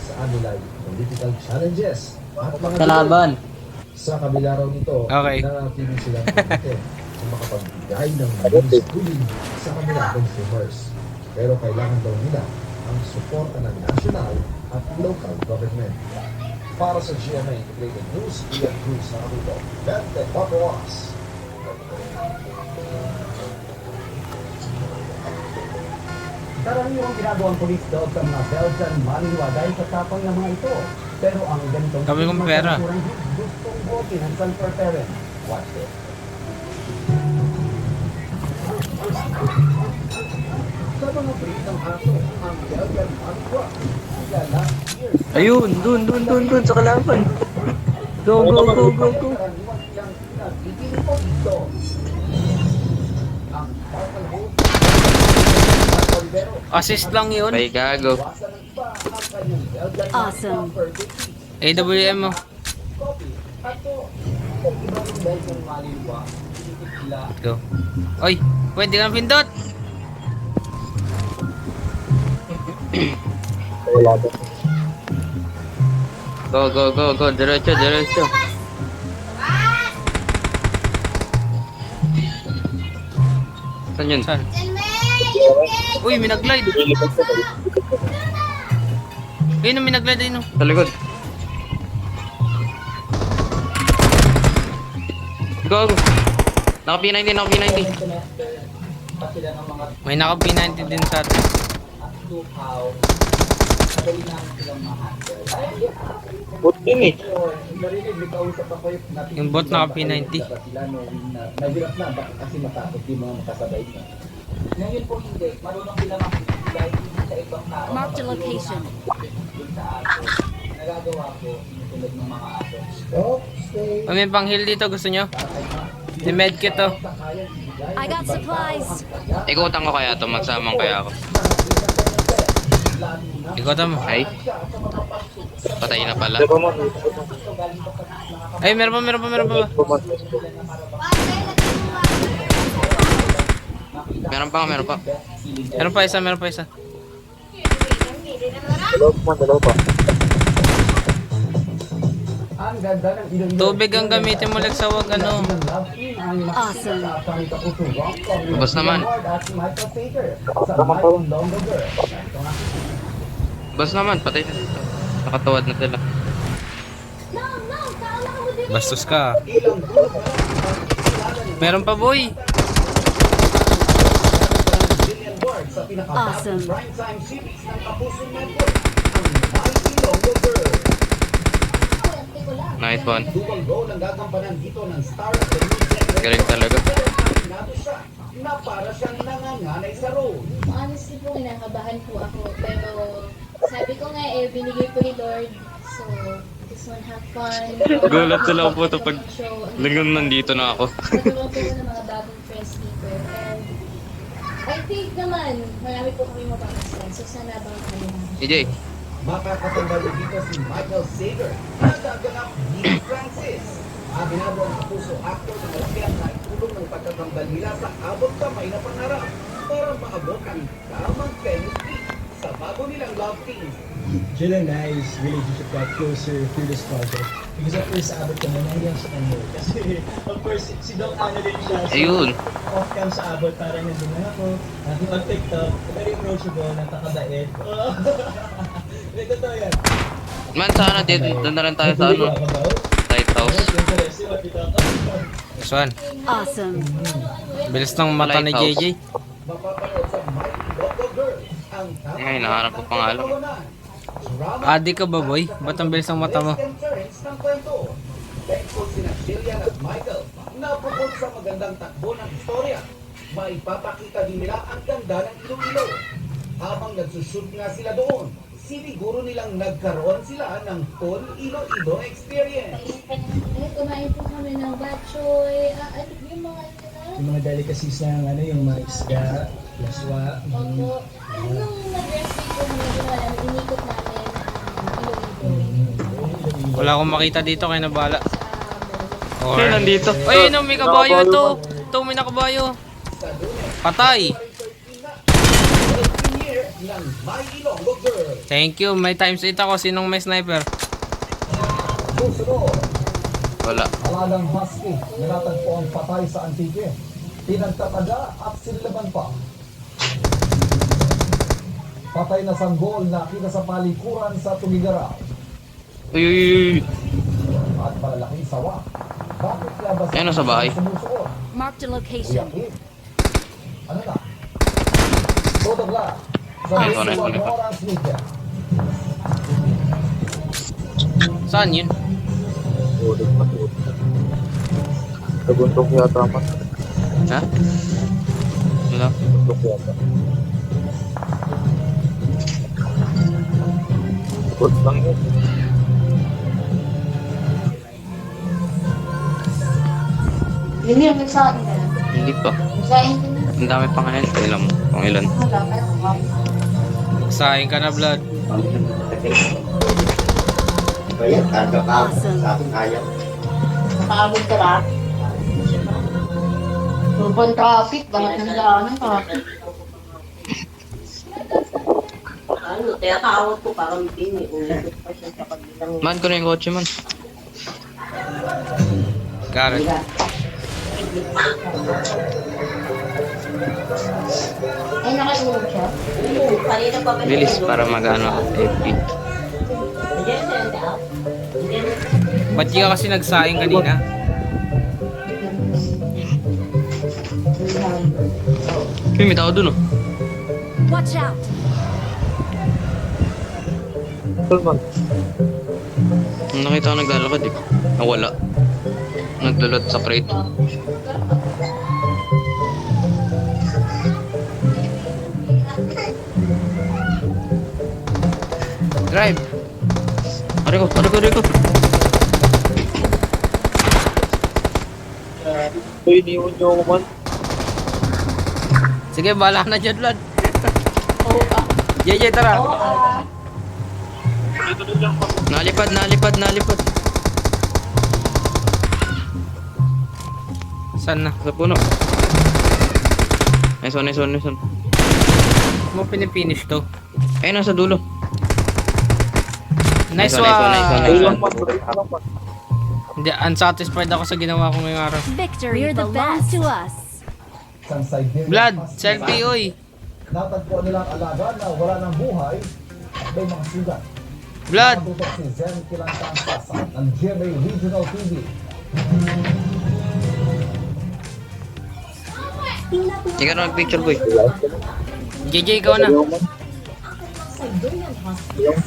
S8: Sa anilay political challenges at mga
S4: Kalaban.
S8: sa kabila raw nito,
S2: Okay.
S8: nanatili silang committed sa makapagbigay ng malinis tubig sa kanilang consumers. Pero kailangan daw nila ang suporta ng national at local government. Para sa GMA Integrated News, Ian Cruz na Abuto, 24 oras. Karaniwang ginagawang pulis daw sa mga Belgian maniwagay sa tapang ng mga ito. Pero ang ganitong
S2: Kami kong pera.
S8: gustong bote ng San Parent. Watch this. Sa mga britang aso, ang Belgian maniwag. Kaya last year,
S4: Ayun, dun sa kalaban. Go.
S8: karaniwang ilang pinagiging po dito. Ang Sparkle Host, Olvero,
S2: Assist lang yun.
S4: Bay gago.
S8: iwasan ng iba ang kanyang Belgian
S1: Awesome.
S2: AWM mo. Go. Oy, pwede ka na pindot.
S4: Go. Diretso. Saan yun?
S2: Saan? Uy, may nag-glide. Ayun, may nag-glide ayun. Oh.
S4: Sa likod. Go. Naka P90.
S2: May naka P90 din sa atin. Yung bot naka P90.
S8: Nahirap na kasi matakot yung mga makasabay niya. Ngayon po hindi, marunong sila makikilay sa ibang tao.
S1: Mark the location.
S8: Nagagawa ko tulad ng mga aso.
S2: May pang-heal dito, gusto nyo? May medkit to.
S1: I got supplies.
S4: Ikutan ko kaya to, magsamang kaya ako.
S2: Ikotan mo.
S4: Ay. Patay na pala.
S2: Ay, meron pa.
S4: Meron pa.
S2: Meron pa isa.
S8: Ang ganda ng Iloilo
S2: Tubig ang gamitin mo, Lex, sa wag ano.
S1: Awesome.
S2: Labas naman. Bas naman, patay na. Nakatawad na sila. Bastos ka. Meron pa, boy.
S1: Awesome.
S2: Nice one.
S8: Goal ang gagampanan dito ng star of the new generation.
S2: Galing talaga.
S8: Aminado siya na para siyang nanganganay sa role.
S5: Honestly po, kinakabahan po ako. Pero sabi ko nga binigay po ni Lord. So, this one have fun.
S4: Gulat sila ako po ito pag
S5: Show.
S4: linggang nandito na ako.
S5: Nagkaroon po ng mga bagong friends dito. And I think naman, marami po kami mapapaslan. So, sana abang kami na.
S2: CJ,
S8: Makakatambal dito si Michael Sager. Nagaganap ni Francis. Aminado ang kapuso actor na malaki ang naitulong ng pagkatambal nila sa abot kamay na pangarap para maabot ang tamang chemistry sa bago nilang love team.
S11: Jill and I's relationship got closer through this project. Because at first, abot kami, nangyayang sa kanya. Kasi, of course, si Doc Ana din siya. So,
S2: ayun.
S11: off-cam sa abot, parang nandun na ako. Nakipag-TikTok, very approachable, nakakadait. May totoo yan.
S2: Man, sana dito. Doon na rin tayo sa ano. Lighthouse. This one.
S1: Awesome.
S2: Bilis ng mata ni
S4: Lighthouse.
S2: JJ.
S8: Mapapanood sa Mighty Local Girl ang tamang
S2: Ay, nahanap ko pangalan.
S8: pagkakaroon. Drama
S2: Adi ka ba, boy? Ba't ang bilis ng mata mo?
S8: Twist and turns ng kwento. Thankful sina Jillian at Michael na bukod sa magandang takbo ng istorya, maipapakita din nila ang ganda ng Iloilo. Habang nagsushoot nga sila doon, siniguro nilang nagkaroon sila ng full Iloilo experience.
S5: Kumain po kami ng batchoy. Yung mga
S11: Yung mga delicacies ng ano, yung mga isda, laswa.
S5: Opo. Yung nag-recipe po kami, ginawa namin, inikot namin Iloilo.
S2: Wala akong makita dito, kaya nabala. Or...
S4: Hey, nandito.
S2: Ay, no, may kabayo ito. Ito, may nakabayo. Patay.
S8: Premiere ng My Ilonggo Girl.
S2: Thank you. May times 8 ako. Sinong may sniper?
S8: Susunod,
S2: Wala.
S8: Alagang Husky, natatagpo ang patay sa Antique. Pinagtataga at sinlaban pa. Patay na sanggol na kita sa palikuran sa Tugigaraw
S4: Uy, uy, uy.
S8: at malalaking sawa. Bakit kaya ba
S2: Ayan, nasa bahay.
S8: sumusuot?
S1: Marked a location.
S8: Iyakin. Ano na? Totogla. Sa
S2: Ah,
S8: Visual
S2: sorry.
S8: Oras Media.
S2: Saan yun?
S3: Nabuntok yata man.
S2: Ha? Wala.
S3: Nabuntok yata. Good lang yun.
S5: Hindi yung nagsain ka na.
S2: Hindi pa.
S5: Nagsain ka na.
S2: Ang dami pa ngayon. Ilan mo? Pang ilan?
S5: Wala, pero
S2: Sayang ka na, blood.
S10: Kaya karga ka
S1: Awesome.
S10: sa ating ayaw.
S5: nakakabog ka ra. Urban traffic, bakit ng daanan ka?
S10: Ano, kaya tawag ko parang pini. Ulit pa siya sa kabilang.
S2: Man ko na yung kotse, man. Garrett.
S5: Ay, nakatulog siya.
S10: Kanina pa ba?
S2: Bilis para mag-ano. FP. Ba't di ka kasi nagsaing kanina?
S4: Uy, may tao dun oh.
S1: Watch out.
S3: Salman.
S4: Nakita ko naglalakad eh. Nawala. Nagdulot sa crate.
S2: Drive.
S4: Aray ko.
S3: Uy, iniwan niyo ako man.
S2: Sige, bahala ka na dyan, blood. JJ, tara.
S4: Nalipad.
S2: Saan na?
S4: Sa puno. Nice one.
S2: Mo pinipinish to.
S4: Ayun, nasa dulo.
S2: Nice
S4: Nice one.
S2: one.
S3: Uy, lang pa.
S2: Hindi, unsatisfied ako sa ginawa ko ngayong araw.
S1: Victory belongs to us.
S8: Isang Siberian
S2: Blood,
S8: Husky
S2: selfie, oy.
S8: Natagpuan nilang alaga na wala ng buhay at may mga sugat.
S2: Blood.
S8: Matutok si Zen Kilantasa ng GMA Regional TV.
S4: Hindi ka na mag-picture, boy.
S2: JJ, ikaw na.
S7: Siberian Husky at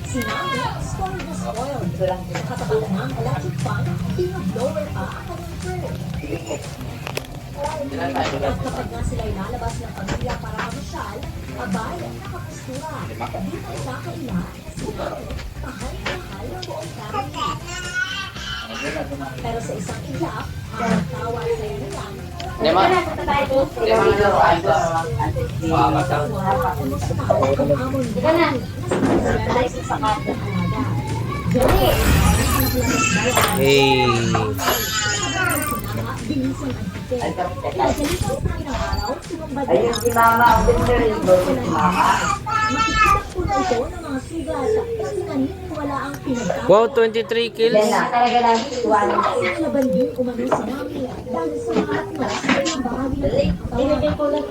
S7: Sinami, spoiled na spoiled. Nakatabala ng electric fan, pinag-blower pa ang kanyang fur. At kapag nga sila ilalabas ng pamilya para mamasyal, abay, nakapastura. Di pa nagkakaina, sinami, mahal na mahal ng buong family. Pero sa isang iglap, ang tawa sa iyo yan.
S2: Hey.
S10: Ayun si Mama, ang ganda rin po si Mama.
S2: Wow, 23 kills.
S10: Yan na, talaga lang iwan.
S7: Laban din umano si Mami dahil sa mga atlas ng bahagi ng
S10: Ilagay ko lang.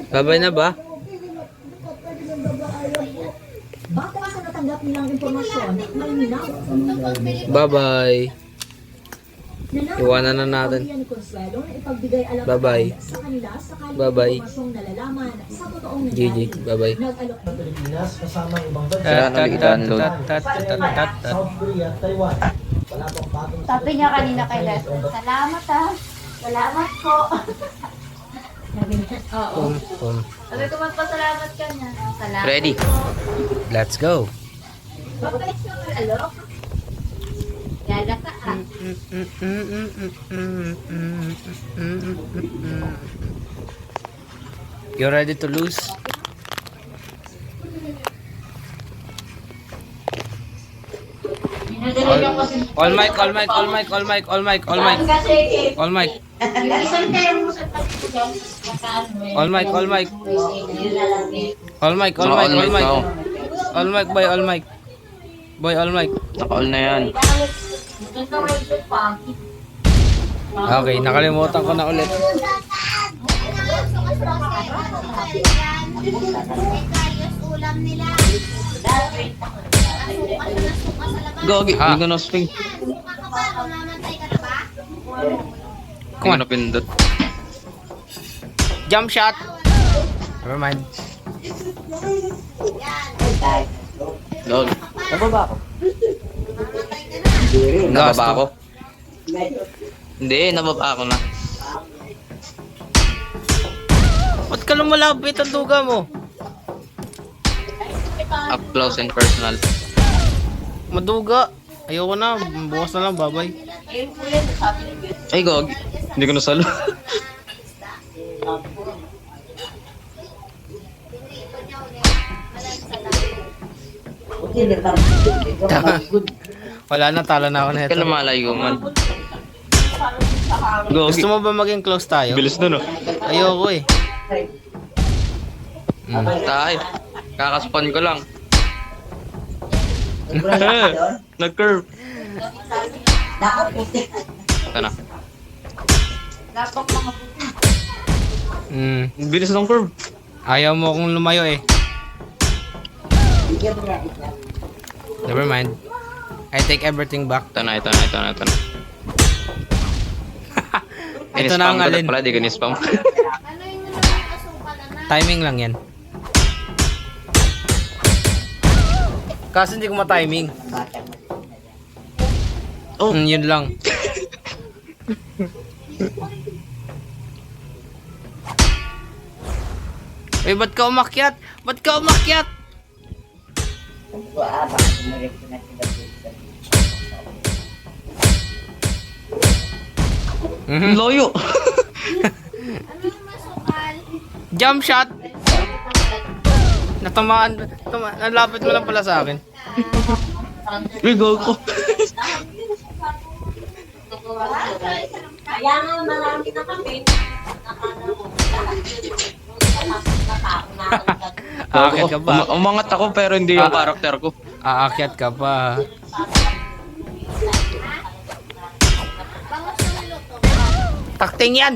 S2: Babay na ba?
S7: Batay sa natanggap nilang impormasyon, may minaw.
S2: Bye-bye. Iwanan na natin. Bye-bye. Bye-bye. GG. Bye-bye.
S8: Pilipinas kasama ang ibang bansa. South Korea, Taiwan. Wala pang bagong
S5: Sabi niya kanina kay Lester, salamat ha. Salamat po. Oo. Sabi ko magpasalamat ka niya. Salamat.
S2: Ready. Let's go.
S5: Hello? Yala ka ah.
S2: You ready to lose? All mic, all mic, all mic, all mic, all mic, all mic. All mic. All mic, all mic. All mic, all mic, all mic. All mic, boy, all mic. Boy, all mic.
S4: Naka-all na yan.
S2: Okay, nakalimutan ko na ulit.
S4: Gogi, hindi ko na-swing. Kung ano pindot.
S2: Jump shot. Never mind.
S4: Gogi.
S10: Nababa ako.
S4: Nababa ako? Hindi, nababa ako na.
S2: Ba't ka lumalapit ang duga mo?
S4: Up close and personal.
S2: Maduga. Ayoko na. Bukas na lang. Bye-bye.
S4: Ay, Gogi. Hindi ko nasalo.
S2: Wala na. Talo na ako na ito.
S4: Kaya lumalayo man. Gogi.
S2: Gusto mo ba maging close tayo?
S4: Bilis na, no?
S2: Ayoko eh.
S4: Tayo. Kakaspawn ko lang. Nag-curve. Ito na. Bilis ng curve.
S2: Ayaw mo kung lumayo eh. Never mind. I take everything back.
S4: Ito na, ito na, ito na, ito na.
S2: Ito na ang alin.
S4: Pala, di ka ni-spam.
S2: Timing lang yan. Kaso hindi ko ma-timing.
S4: Oh.
S2: Yun lang. Uy, ba't ka umakyat? Ba't ka umakyat?
S4: Loyo.
S2: Jump shot. Natamaan. Nalapit mo lang pala sa akin.
S4: Uy, gago.
S10: Kaya nga marami na kami.
S2: Aakyat ka ba?
S4: Umangat ako pero hindi yung karakter ko.
S2: Aakyat ka pa. Takting yan!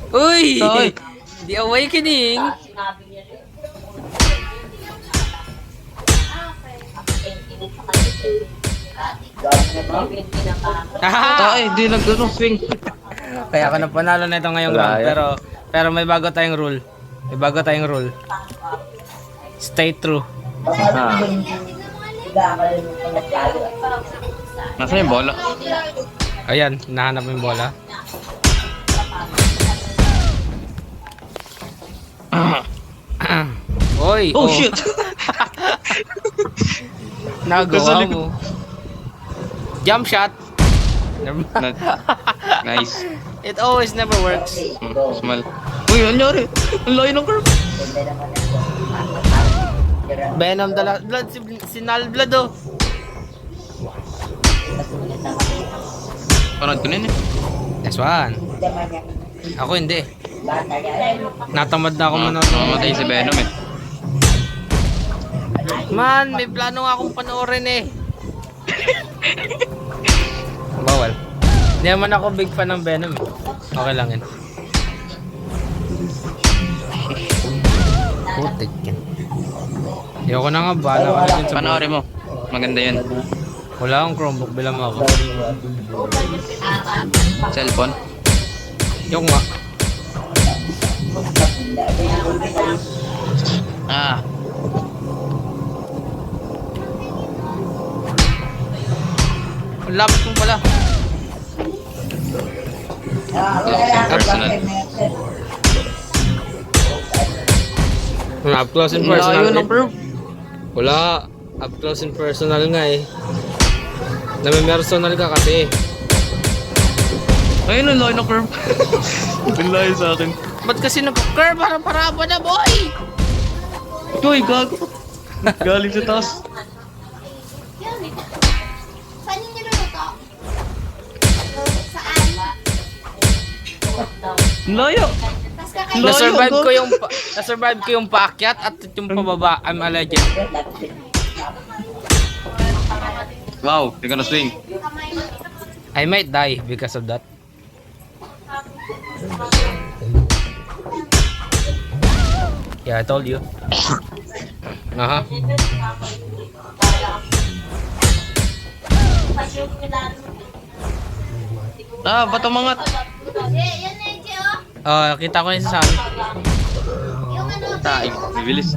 S2: Uy!
S4: Ay.
S2: The Awakening!
S4: Ay, di nagano swing.
S2: Kaya ako na panalo na ito ngayong round, pero may bago tayong rule. May bago tayong rule. Stay true.
S4: Nasaan yung bola?
S2: Ayan, nahanap mo yung bola. Oy!
S4: Oh, shit!
S2: Nagawa mo. Jump shot. Never mind.
S4: Nice.
S2: It always never works.
S4: Small. Uy, ano nangyari? Ang layo ng curve.
S2: Venom dala. Blood, si Nal Blood oh.
S4: Parang ko na yun eh.
S2: Next one. Ako hindi. Natamad na ako manood.
S4: Namamatay si Venom eh.
S2: Man, may plano nga akong panoorin eh. Bawal. Hindi naman ako big fan ng Venom eh. Okay lang yun. Putik yan. Ayoko na nga, bahala ka na dun sa
S4: Panoorin mo. Maganda yun.
S2: Wala akong Chromebook, bilang mo ako.
S4: Cellphone.
S2: Yung nga.
S4: Ah.
S2: Ang lapit mo pala.
S4: Personal.
S2: Up close and
S4: Layo
S2: personal.
S4: ng curve.
S2: Wala. Up close and personal nga eh. Nami-personal ka kasi.
S4: Ayun, ang layo ng curve. Ang layo sa akin.
S2: Ba't kasi nag-curve? Parang-paraba na boy!
S4: Uy, gago. Galing sa taas.
S5: Saan yung niluluto? Saan?
S4: Ang layo.
S5: Tapos kakain.
S2: Na-survive ko yung paakyat at yung pababa. I'm a legend.
S4: Wow, hindi ka na swing.
S2: I might die because of that. Yeah, I told you. Aha.
S4: Ah, ba't umangat?
S5: Yan na yung Gio.
S2: Kita ko yung sa akin.
S5: Yung ano,
S4: Taig, bibilis.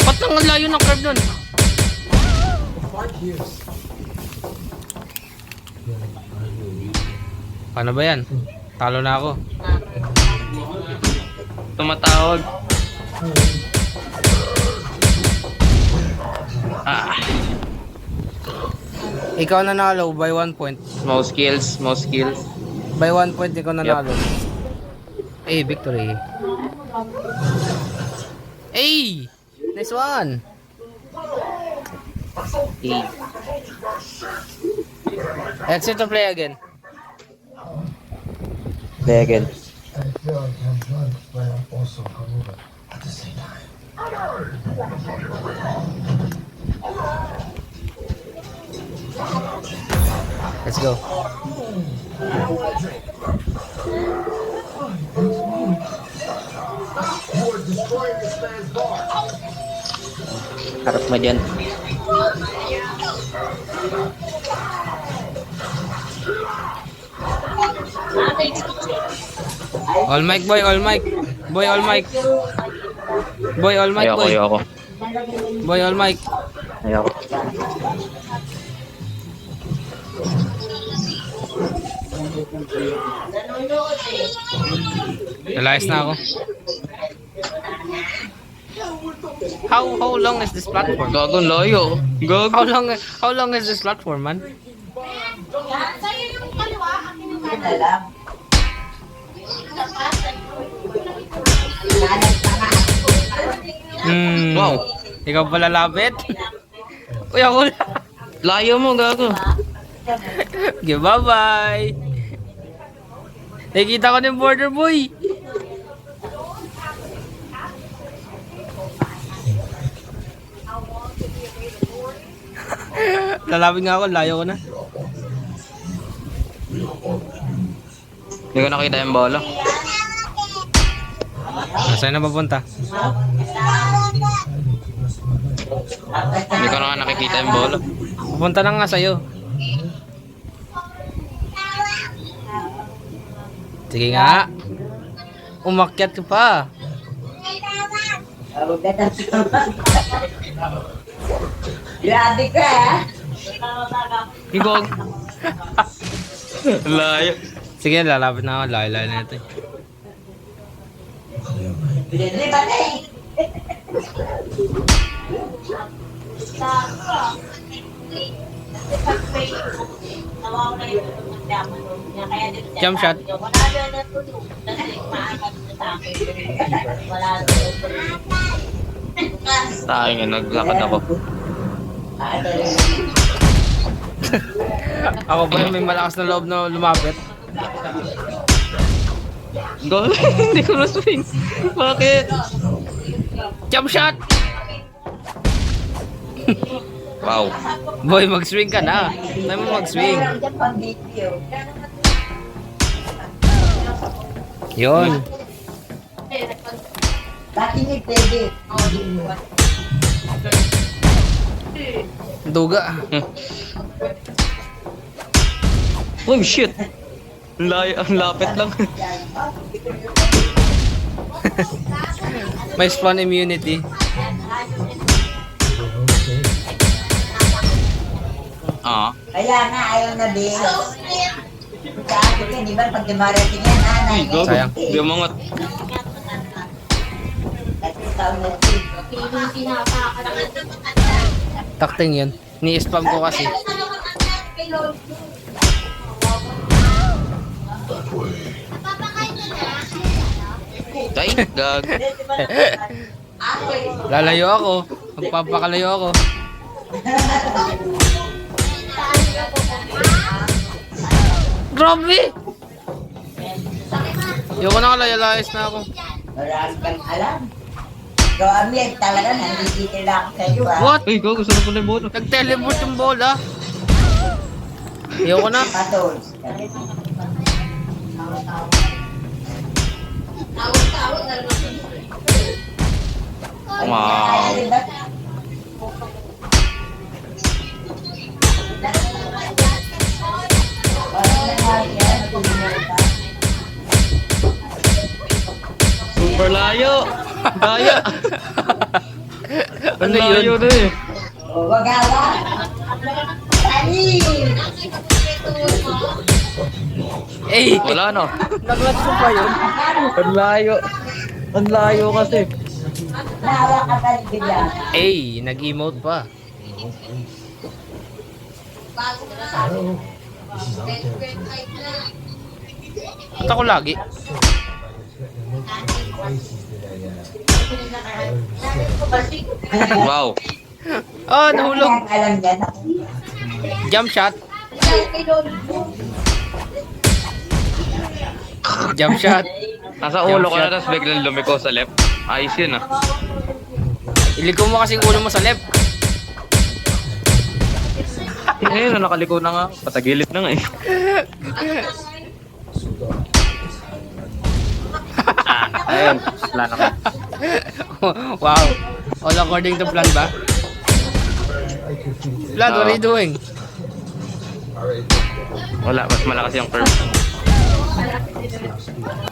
S2: Ba't ang layo ng curve dun? Paano ba yan? Talo na ako.
S4: Tumatawag. Ah,
S2: Ikaw nanalo by 1 point.
S4: small skills, small skills.
S2: By 1 point, ikaw nanalo. Eh, victory. Hey! Nice one!
S4: Okay.
S2: Exit to play again.
S4: Play again.
S2: Let's go.
S4: Harap mo dyan.
S2: All mic boy, all mic. Boy, all mic. Boy, all mic boy.
S4: Ayoko.
S2: Boy, all mic.
S4: Ayoko.
S2: Realize na ako. How long is this platform?
S4: Gago, layo. Gago.
S2: How long is this platform, man?
S4: Wow.
S2: Ikaw pala lapit? Uy, ako lang.
S4: Layo mo, gago.
S2: Okay, bye-bye. Nakikita ko ng border boy. Lalapit nga ako, layo ko na.
S4: Hindi ko nakita yung bola.
S2: Saan na papunta?
S4: Hindi ko na nga nakikita yung bola.
S2: Pupunta na nga sa'yo. Sige nga. Umakyat ka pa.
S10: Grabe ka eh.
S4: Igog. Layo.
S2: Sige, lalapit na ako. Layo-layo na ito. Jump shot.
S4: Tayo nga, naglakad ako.
S2: Ako ba yung may malakas na loob na lumapit?
S4: Goal? Hindi ko na-swing. Bakit?
S2: Jump shot!
S4: Wow.
S2: Boy, mag-swing ka na. Tayo mo mag-swing. Yun.
S10: Bakit hindi pwede?
S2: Duga.
S4: Oh shit. Ang lapit lang.
S2: May spawn immunity.
S10: Kaya nga, ayaw na din. Sabi ka, di ba, pag dumarating yan, nanay.
S4: Gago.
S2: Sayang.
S4: Di umangat.
S2: Takting yun. Ni-spam ko kasi.
S4: Tay, gag.
S2: Lalayo ako. Magpapakalayo ako. Grabe! Yoko na kalayo-layas na ako.
S10: Marami kang alam. Ikaw, Amir, talaga, nandito lang ako sa'yo, ah.
S2: What?
S4: Uy, gago, saan ko na yung bola?
S2: Nag-teleport yung bola. Yoko na.
S10: Patol.
S4: Wow. Super layo. Daya. Ang
S2: Ano yun?
S4: layo na eh.
S10: Wagawa. Ali!
S2: Eh,
S4: Wala no.
S2: naglat ko pa yun.
S4: Ang layo. Ang layo kasi.
S10: Nahawa ka pa rin bigla.
S2: Eh, nag-emote pa. Ito ko lagi.
S4: Wow.
S2: Oh, nahulog.
S10: Alam niya na.
S2: Jump shot. Jump shot.
S4: Nasa ulo ko na, tapos biglang lumiko sa left. Ayos yun ah.
S2: Iliko mo kasi yung ulo mo sa left.
S4: Ayun, nakaliko na nga. Patagilid na nga eh. Ayun, wala na ka.
S2: Wow. All according to plan ba? Vlad, what are you doing?
S4: Wala, mas malakas yung curve.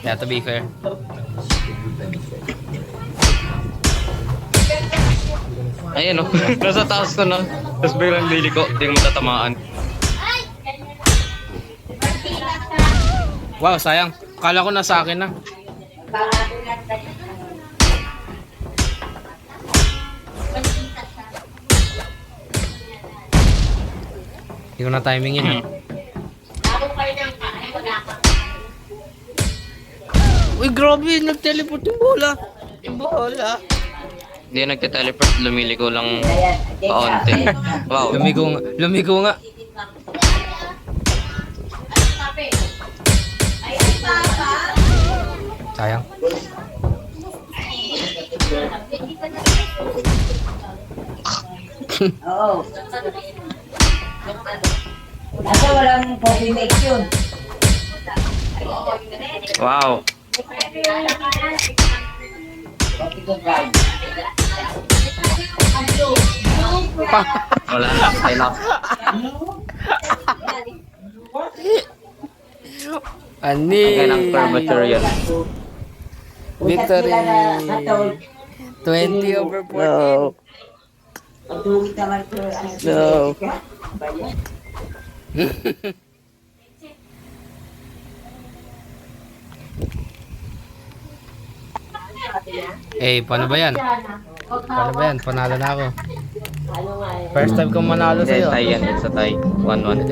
S2: Yeah, to be fair.
S4: Ayun oh, nasa taas ko na. Tapos biglang liliko, hindi ko matatamaan.
S2: Wow, sayang. Kala ko na sa akin na. Hindi ko na timing yun. Uy, grabe. Nag-teleport yung bola. Yung bola.
S4: Hindi nagte-teleport, lumiliko lang paunti. Wow.
S2: Lumigo nga. Sayang.
S10: Oo. Asa walang coffee mix yun?
S4: Wow.
S10: Coffee to drive.
S4: Wala na, I lost.
S2: Ani.
S4: Kaya ng curvature yan.
S2: Victory.
S10: Natol.
S2: 20 over 14.
S4: No.
S10: Pagtulog naman ko.
S4: No.
S2: Eh, paano ba yan? Paano ba yan? Panalo na ako. First time kong manalo
S4: Hindi,
S2: sa'yo.
S4: tie yan. It's a tie. 1-1.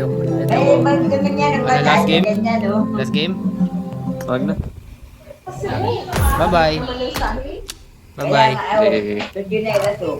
S10: Eh, ba't ganyan yan? Ang
S2: Ano, last game?
S10: ganyan, no?
S2: Last game?
S4: Wag na.
S2: Bye-bye. Bye-bye.
S10: Kaya nga, oh, pag yun ay rato.